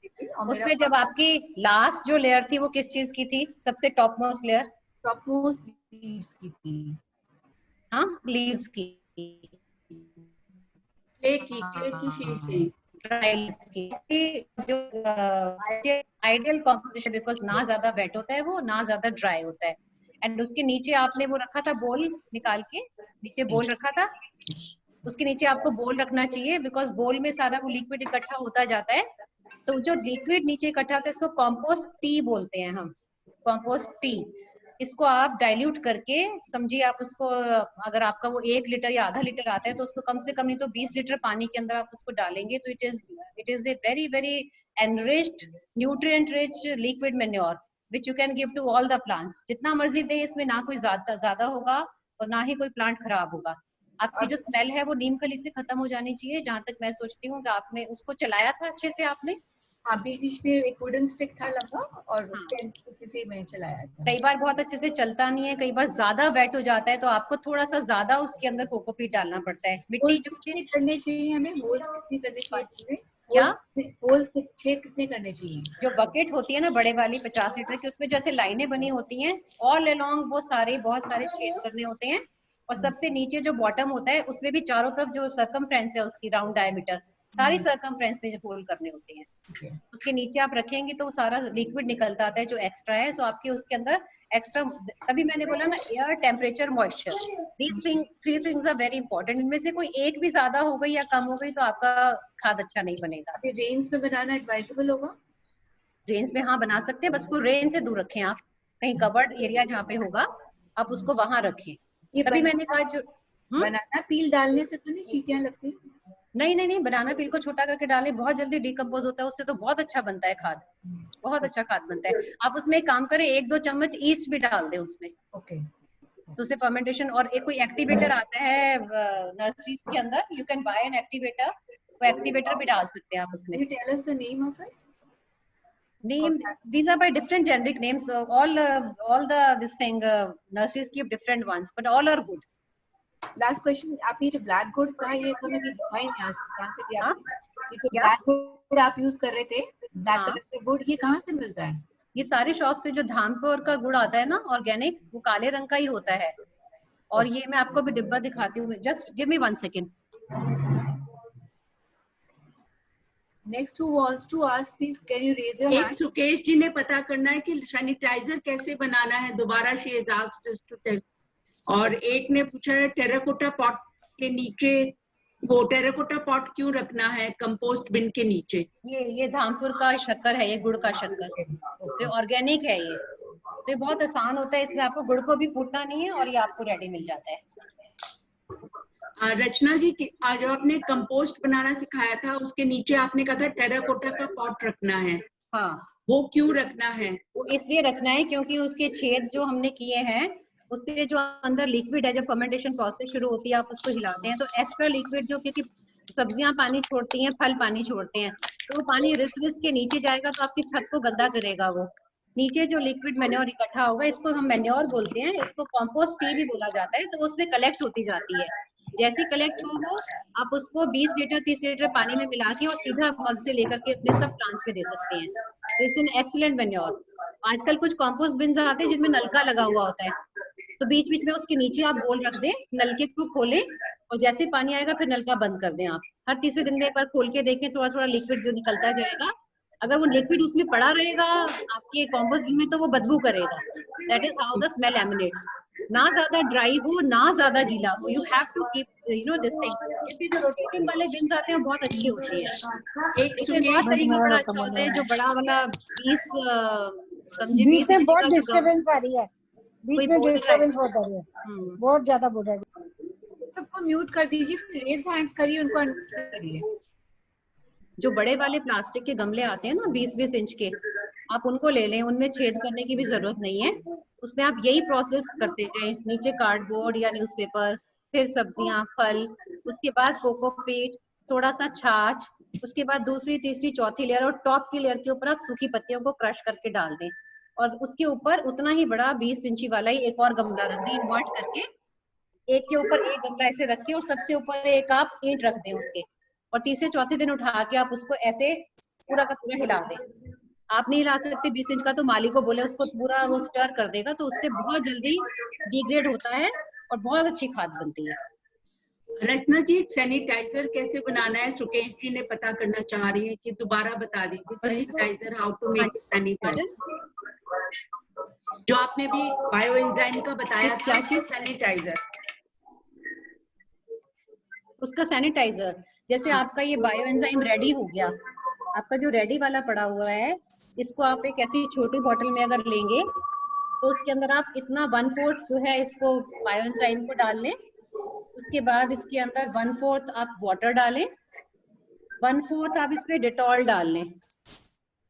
उसमें जब आपकी लास्ट जो लेयर थी वो किस चीज की थी? सबसे top most layer? Top most leaves की थी। हाँ, लीव्स की। क्ले की शीट से। ड्राई लीव्स की। जो आइडियल कॉम्पोजिशन, बिकॉज ना ज्यादा वेट होता है वो, ना ज्यादा ड्राई होता है। एंड उसके नीचे आपने वो रखा था बोल निकाल के, नीचे बोल रखा था। उसके नीचे आपको बोल रखना चाहिए बिकॉज बोल में सारा वो लिक्विड इकट्ठा होता जाता है। तो जो लिक्विड नीचे इकट्ठा होता है इसको कॉम्पोस्ट टी बोलते हैं हम, कॉम्पोस्ट टी। इसको आप डाइल्यूट करके, समझिए आप उसको, अगर आपका वो 1 लीटर या आधा लीटर आता है तो उसको कम से कम नहीं तो 20 लीटर पानी के अंदर आप उसको डालेंगे तो it is a very very enriched nutrient rich liquid manure which you can give to all the plants. जितना मर्जी दे, इसमें ना कोई ज्यादा होगा और ना ही कोई प्लांट खराब होगा। आपकी जो स्मेल है वो नीम खली से खत्म हो जानी चाहिए। जहां तक मैं सोचती हूँ कि आपने उसको चलाया था अच्छे से आपने। हाँ, बीच में एक वुडन स्टिक था लगा और उसी से मैंने चलाया था। कई बार बहुत अच्छे से चलता नहीं है, कई बार ज्यादा वेट हो जाता है तो आपको थोड़ा सा ज्यादा उसके अंदर कोकोपीट डालना पड़ता है। मिट्टी जो करने चाहिए हमें, होल्स कितने करने चाहिए? क्या होल्स छेद कितने करने चाहिए? जो बकेट होती है ना बड़े वाली 50 लीटर की, उसमें जैसे लाइनें बनी होती हैं ऑल अलोंग, वो सारे बहुत सारे छेद करने होते हैं। और सबसे नीचे जो बॉटम होता है उसमें भी चारों तरफ जो सर्कमफ्रेंस है उसकी राउंड डायमीटर, सारी सर्कमफ्रेंस में होल करने होते हैं। उसके नीचे आप रखेंगे तो वो सारा लिक्विड निकलता आता है जो एक्स्ट्रा है। सो आपके उसके अंदर एक्स्ट्रा, तभी मैंने बोला ना, air, temperature, moisture, these three things are very important. इनमें से कोई एक भी ज्यादा हो गई या कम हो गई तो आपका खाद अच्छा नहीं बनेगा। रेंज में बनाना एडवाइजेबल होगा? रेंज में हाँ बना सकते हैं, बस को रेंज से दूर रखें आप। कहीं कवर्ड एरिया जहाँ पे होगा आप उसको वहां रखें। तभी मैंने कहा जो बनाना पील डालने से तो नहीं चींटियां लगती? नहीं, बनाना पील को छोटा करके डालें, बहुत जल्दी डिकम्पोज होता है उससे, तो बहुत अच्छा बनता है खाद, बहुत अच्छा खाद बनता है। आप उसमें एक काम करें, 1-2 चम्मच ईस्ट भी डाल दें उसमें। ओके। तो उससे फर्मेंटेशन। और एक कोई एक्टिवेटर आता है नर्सरीज के अंदर, you can buy an activator, वो एक्टिवेटर भी डाल सकते हैं आप उसमें। Can you tell us the name of it? Name, these are by different generic names. All the this thing nurseries keep different ones, but all are good. Last question, आपने जो black good कहा ये तो हमें दिखाई नहीं कहाँ से दिया हाँ? ये जो क्या? ब्लैक गुड आप यूज कर रहे थे, ब्लैक हाँ। कलर का गुड, ये कहाँ से मिलता है? ये सारे शॉप से जो धामपुर का गुड़ आता है ना ऑर्गेनिक, वो काले रंग का ही होता है। और ये मैं आपको भी डिब्बा दिखाती हूँ, just give me 1 second. Next who wants to ask please can you raise your एक हैंड? सुकेश जी ने पता करना है कि सैनिटाइजर कैसे बनाना है, दोबारा she is asked us to tell. और एक ने पूछा है टेराकोटा पॉट के नीचे, वो टेराकोटा पॉट क्यों रखना है कंपोस्ट बिन के नीचे? ये धामपुर का शक्कर है, ये गुड़ का शक्कर, ओके, ऑर्गेनिक है ये। तो ये बहुत आसान होता है, इसमें आपको गुड़ को भी कूटना नहीं है और ये आपको रेडी मिल जाता है। रचना जी जो आपने कंपोस्ट बनाना सिखाया था उसके नीचे आपने कहा था टेराकोटा का पॉट रखना है, हाँ, वो क्यों रखना है? वो इसलिए रखना है क्योंकि उसके छेद जो हमने किए हैं उससे जो अंदर लिक्विड है, जब फर्मेंटेशन प्रोसेस शुरू होती है आप उसको हिलाते हैं तो एक्स्ट्रा लिक्विड, जो क्योंकि सब्जियां पानी छोड़ती हैं, फल पानी छोड़ते हैं, तो वो पानी रिस रिस के नीचे जाएगा तो आपकी छत को गंदा करेगा। वो नीचे जो लिक्विड मैन्योर इकट्ठा होगा, इसको हम मैन्योर बोलते हैं, इसको कंपोस्ट टी भी बोला जाता है, तो उसमें कलेक्ट होती जाती है। जैसे कलेक्ट हो आप उसको 20 लीटर 30 लीटर पानी में मिला के और सीधा मग से लेकर के अपने सब प्लांट्स में दे सकते हैं। तो इट्स एन एक्सीलेंट मैन्योर। आजकल कुछ कंपोस्ट बिन्स आते हैं जिनमें नलका लगा हुआ होता है, तो बीच बीच में उसके नीचे आप बोल रख दें, नलके को खोलें और जैसे पानी आएगा फिर नलका बंद कर दें। आप हर तीसरे दिन में एक बार खोल के देखें, थोड़ा थोड़ा लिक्विड जो निकलता जाएगा। अगर वो लिक्विड उसमें पड़ा रहेगा आपके कंपोस्ट बिन में तो वो बदबू करेगा। That is how the smell emanates. ना ज्यादा ड्राई हो ना ज्यादा गीला हो, you have to keep you know this thing. इसलिए जो रोटेटिंग वाले बिन्स आते हैं बहुत अच्छे होते हैं। एक और तरीका बड़ा अच्छा होता है, जो बड़ा वाला 20 समझे 20 में बहुत का जो डिस्टरबेंस आ रही है, बीच में डिस्टरबेंस बहुत आ रही है, बहुत ज्यादा बोल रहा है। सबको म्यूट कर दीजिए, फिर रेज हैंड्स करिए, उनको अनम्यूट करिए। जो बड़े वाले प्लास्टिक के गमले आते हैं ना 20-20 इंच के, आप उनको ले लें, उनमें छेद करने की भी जरूरत नहीं है। उसमें आप यही प्रोसेस करते जाएं, नीचे कार्डबोर्ड या न्यूज़पेपर, फिर सब्जियां, फल, उसके बाद कोकोपीट, थोड़ा सा छाछ, उसके बाद दूसरी तीसरी चौथी लेयर, और टॉप की लेयर के ऊपर आप सूखी पत्तियों को क्रश करके डाल दें। और उसके ऊपर उतना ही बड़ा 20 इंची वाला ही एक और गमला रख दें, इन्वर्ट करके एक के ऊपर एक गमला ऐसे रख के, और सबसे ऊपर एक आप ईंट रख दें उसके, और तीसरे चौथे दिन उठा के आप उसको ऐसे पूरा का पूरा हिला दें। आप नहीं हिला सकते 20 इंच का, तो माली को बोले उसको पूरा वो स्टर कर देगा, तो उससे बहुत जल्दी डिग्रेड होता है और बहुत अच्छी खाद बनती है। रचना जी सैनिटाइजर कैसे बनाना है सुकेश जी ने पता करना चाह रही है कि दोबारा बता दीजिए। Sanitiser, how to make sanitiser, जो आपने भी बायो एंजाइम का बताया क्या था, चीज? सैनिटाइजर, उसका सैनिटाइजर, जैसे आपका ये बायो एंजाइम रेडी हो गया, आपका जो रेडी वाला पड़ा हुआ है, इसको आप एक ऐसी छोटी बोतल में अगर लेंगे तो उसके अंदर आप इतना 1/4 जो है इसको बायो एंजाइम को डाल लें। उसके बाद इसके अंदर 1/4 आप वाटर डालें, 1/4 आप इसमें डेटॉल डाल लें।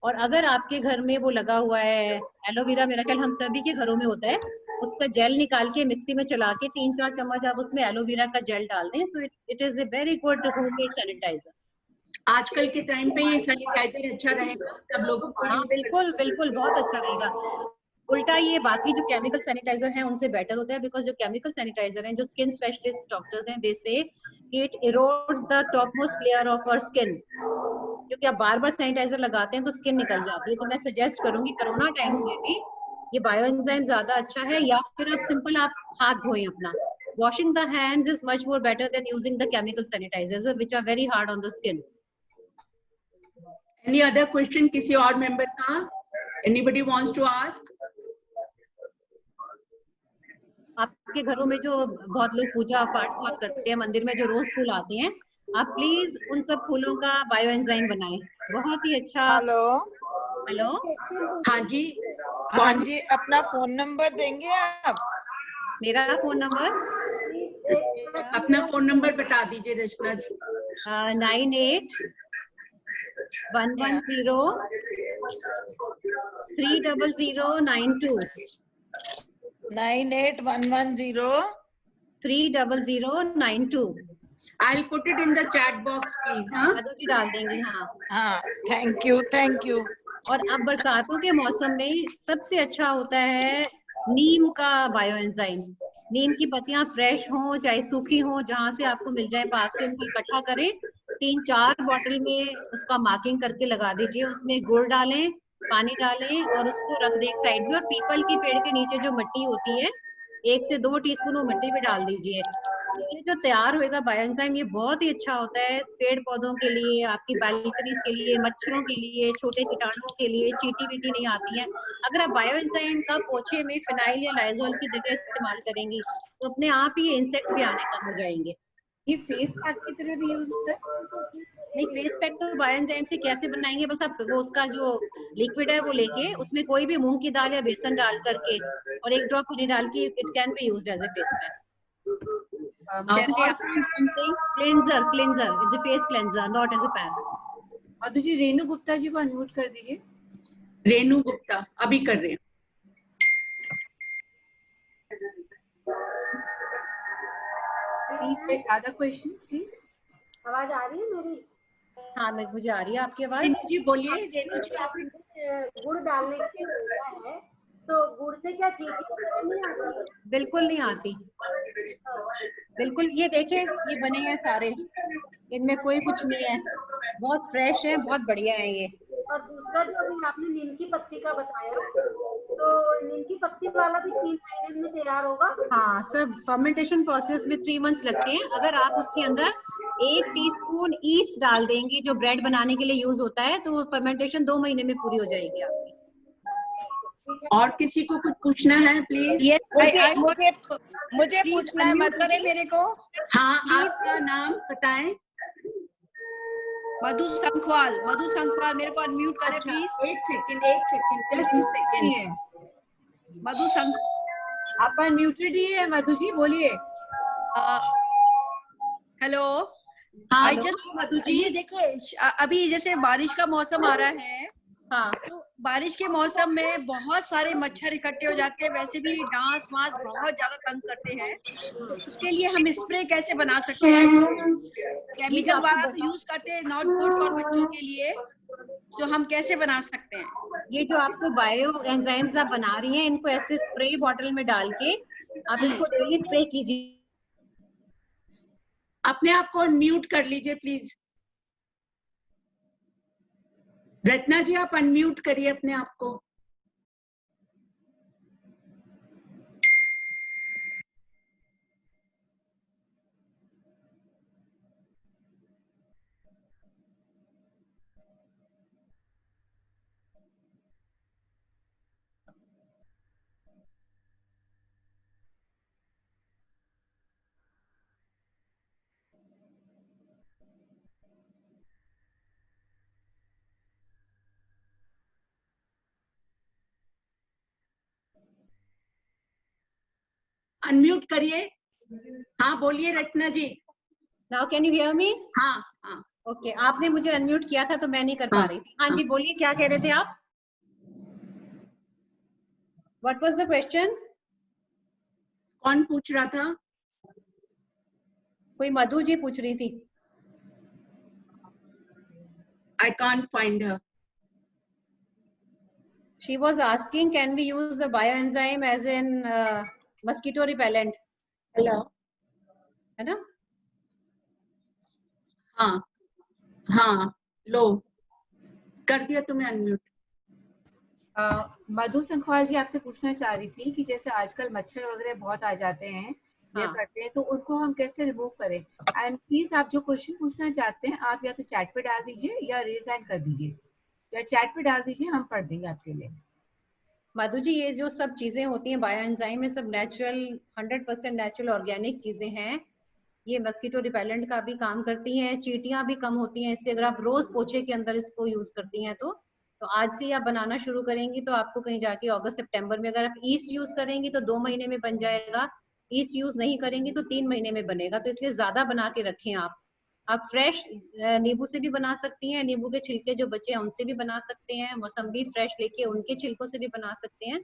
और अगर आपके घर में वो लगा हुआ है एलोवेरा, मेरा ख्याल हम सभी के घरों में होता है, उसका जेल निकाल के मिक्सी में चला के 3-4 चम्मच आप उसमें एलोवेरा का जेल डाल दें। So it is a very good homemade sanitiser. आजकल के टाइम पे ये सैनिटाइजर अच्छा रहेगा सब लोगों को? हाँ बिल्कुल बिल्कुल, बहुत अच्छा रहेगा। उल्टा ये बाकी जो केमिकल सैनिटाइजर हैं उनसे बेटर होता है, बिकॉज जो केमिकल सैनिटाइजर हैं, जो स्किन स्पेशलिस्ट डॉक्टर्स हैं, they say it erodes the top most layer of our skin. क्योंकि आप बार बार सैनिटाइजर लगाते हैं तो स्किन निकल जाती है। तो मैं सजेस्ट करूंगी कोरोना टाइम्स में भी ये बायो एंजाइम ज्यादा अच्छा है, या फिर आप सिंपल आप हाथ धोएं अपना। Washing the hands is much more better than using the chemical sanitisers which are very hard on the skin. Any other question किसी और मेंबर का? Anybody wants to ask? आपके घरों में जो बहुत लोग पूजा पाठ बहुत करते हैं, मंदिर में जो रोज फूल आते हैं, आप प्लीज उन सब फूलों का बायो एंजाइम बनाएं, बहुत ही अच्छा। हेलो हेलो, हाँ जी, हाँ जी, अपना फोन नंबर देंगे आप? मेरा फोन नंबर, अपना फोन नंबर बता दीजिए रचना जी। 98-110-30092। 98-110 30092। I'll put it in the chat box please। हाँ मधु जी डाल देंगे। हाँ, हाँ, थैंक यू थैंक यू। और अब बरसातों के मौसम में सबसे अच्छा होता है नीम का बायो एंजाइम। नीम की पत्तियां फ्रेश हो चाहे सूखी हो, जहां से आपको मिल जाए पार्क से, उनको इकट्ठा करें, 3-4 बॉटल में उसका मार्किंग करके लगा दीजिए, उसमें गुड़ डालें, पानी डालें और उसको रख दें एक साइड में। और पीपल के पेड़ के नीचे जो मिट्टी होती है, 1 से 2 टीस्पून वो मिट्टी भी डाल दीजिए। ये जो तैयार होएगा बायोएंजाइम, ये बहुत ही अच्छा होता है पेड़ पौधों के लिए, आपकी बालकनीज के लिए, मच्छरों के लिए, छोटे कीटाणुओं के लिए, चींटी वीटी नहीं आती है। अगर आप बायोएंजाइम का पोछे में फिनाइल या लाइजोल की जगह इस्तेमाल करेंगी तो अपने आप ही इंसेक्ट भी आने कम हो जाएंगे। ये फेस पैक की तरह भी यूज होता है? नहीं, फेस पैक तो बायोएंजाइम से कैसे बनाएंगे, बस आप वो उसका जो लिक्विड है वो लेके उसमें कोई भी मूंग की दाल या बेसन डाल करके और 1 ड्रॉप हनी डाल के, it can be used as a face pack. Cleanser, cleanser is a face cleanser, not as a pack. Madhu ji, Renu Gupta ji को अनम्यूट कर दीजिए। रेणु गुप्ता अभी कर रहे हैं। Other questions please. आवाज आ रही है मेरी? हाँ, मुझे आ रही है आपकी आवाज। रेणु जी बोलिए। रेणु जी आपने गुड़ डालने के लिए बोला है, तो गुड़ से क्या चींटी नहीं आती? बिल्कुल नहीं आती, बिल्कुल। ये देखें, ये बने हैं सारे, इनमें कोई कुछ नहीं है, बहुत फ्रेश है, बहुत बढ़िया है ये। और दूसरा जो अभी आपने नीम की पत्ती का बताया, तो नीम की पत्ती वाला भी 3 महीने में तैयार होगा? हाँ, सब फर्मेंटेशन प्रोसेस में 3 मंथ्स लगते हैं। अगर आप उसके अंदर 1 टीस्पून ईस्ट डाल देंगे जो ब्रेड बनाने के लिए यूज होता है, तो वो फर्मेंटेशन 2 महीने में पूरी हो जाएगी आपकी। और किसी को कुछ पूछना है प्लीज? मुझे पूछना है, मत करे मेरे को। हाँ, आपका नाम बताएं। मधु संखवाल, मधु संखवाल, मेरे को अनम्यूट करें प्लीज। एक सेकंड, जस्ट अ सेकंड। मधु संख, आप अनम्यूटेड ही है मधु जी, बोलिए। हेलो। हाँ, मधु जी, ये देखिए अभी जैसे बारिश का मौसम आ रहा है, हाँ, तो बारिश के मौसम में बहुत सारे मच्छर इकट्ठे हो जाते हैं, वैसे भी डांस वांस बहुत ज्यादा तंग करते हैं, उसके लिए हम स्प्रे कैसे बना सकते हैं? केमिकल वाला तो यूज करते हैं, नॉट गुड फॉर बच्चों के लिए, तो हम कैसे बना सकते हैं? ये जो आपको बायो एंजाइम्स आप बना रही हैं, इनको ऐसे स्प्रे बॉटल में डाल के आप इसको डेली स्प्रे कीजिए। अपने आप को अनम्यूट कर लीजिए प्लीज। रत्ना जी, आप अनम्यूट करिए अपने आप को। अनम्यूट करिए। हाँ, बोलिए Ratna ji. Now can you hear me? हाँ हाँ, ओके, आपने मुझे अनम्यूट किया था तो मैं नहीं कर पा रही थी। हाँ जी, बोलिए, क्या कह रहे थे आप? What was the question? कौन पूछ रहा था? कोई मधु जी पूछ रही थी। I can't find her. She was asking, can we use the bioenzyme as in mosquito repellent? Hello. है ना? हाँ हाँ, लो कर दिया तुम्हें अनम्यूट। मधु संखवाल जी आपसे पूछना चाह रही थी कि जैसे आजकल मच्छर वगैरह बहुत आ जाते हैं या करते हैं, तो उनको हम कैसे रिमूव करें? एंड प्लीज आप जो क्वेश्चन पूछना चाहते हैं, आप या तो चैट पे डाल दीजिए या रेज हैंड कर दीजिए, या चैट पे डाल दीजिए, हम पढ़ देंगे आपके लिए। मधु जी, ये जो सब चीजें होती हैं बायोएंजाइम में, सब नेचुरल 100% नेचुरल ऑर्गेनिक चीजें हैं। ये मस्कीटो रिपेलेंट का भी काम करती हैं, चींटियां भी कम होती हैं इससे, अगर आप रोज पोछे के अंदर इसको यूज करती हैं तो आज से आप बनाना शुरू करेंगी तो आपको कहीं जाके अगस्त सितंबर में, अगर आप ईस्ट यूज करेंगी तो 2 महीने में बन जाएगा, ईस्ट यूज नहीं करेंगी तो 3 महीने में बनेगा। तो इसलिए ज्यादा बना के रखें। आप फ्रेश नींबू से भी बना सकती हैं, नींबू के छिलके जो बचे हैं उनसे भी बना सकते हैं, मौसम्बी फ्रेश लेके उनके छिलकों से भी बना सकते हैं।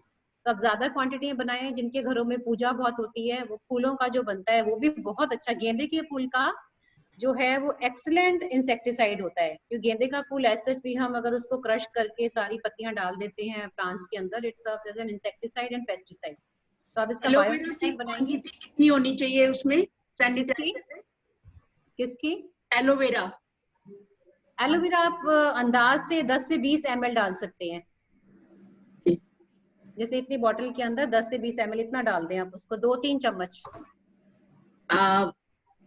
तो आप ज्यादा क्वांटिटी में बनाएं। जिनके घरों में पूजा बहुत होती है, वो फूलों का जो बनता है वो भी बहुत अच्छा, गेंदे के फूल का जो है वो एक्सीलेंट इंसेक्टिसाइड होता है। क्योंकि गेंदे का फूल ऐसे भी हम अगर उसको क्रश करके सारी पत्तियां डाल देते हैं प्लांट्स के अंदर, it serves as an insecticide and pesticide. तो तो आप इसका एलोवेरा बायो की बनाएंगे। कितनी होनी चाहिए उसमें किसकी सैनिटाइजर? किसकी? एलोवेरा। एलोवेरा आप अंदाज से 10 से 20 ml डाल सकते हैं। जैसे इतनी बॉटल के अंदर 10 से 20 ml इतना डाल दें आप उसको, 2-3 चम्मच।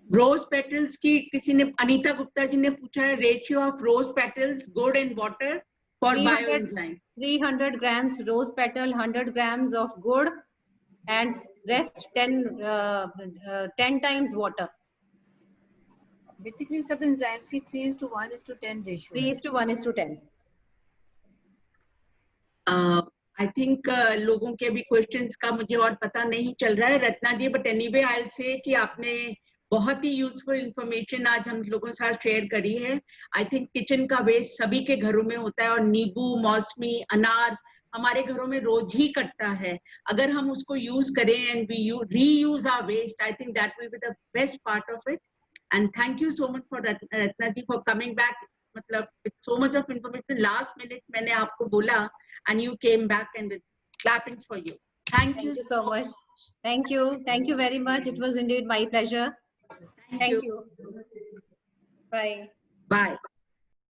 रोज पेटल्स की किसी ने, अनीता गुप्ता जी ने पूछा है, ratio of rose petals good and water for bioenzyme. 300 grams rose petal, 100 grams of good, and rest 10 times water. Basically सब enzymes की 3:1:10 ratio 3:1:10. आई थिंक लोगों के भी क्वेश्चंस का मुझे और पता नहीं चल रहा है Ratna ji, but anyway I will say कि आपने बहुत ही यूजफुल इंफॉर्मेशन आज हम लोगों के साथ शेयर करी है। आई थिंक किचन का वेस्ट सभी के घरों में होता है और नींबू, मौसमी, अनार हमारे घरों में रोज ही कटता है। अगर हम उसको यूज करें and we reuse our waste, I think that will be the best part of it. And thank you so much for Ratna ji for coming back, मतलब with so much of information. Last minute मैंने आपको बोला and you came back and with clapping for you. Thank you so much. Thank you very much. It was indeed my pleasure. Thank you. Bye. Bye.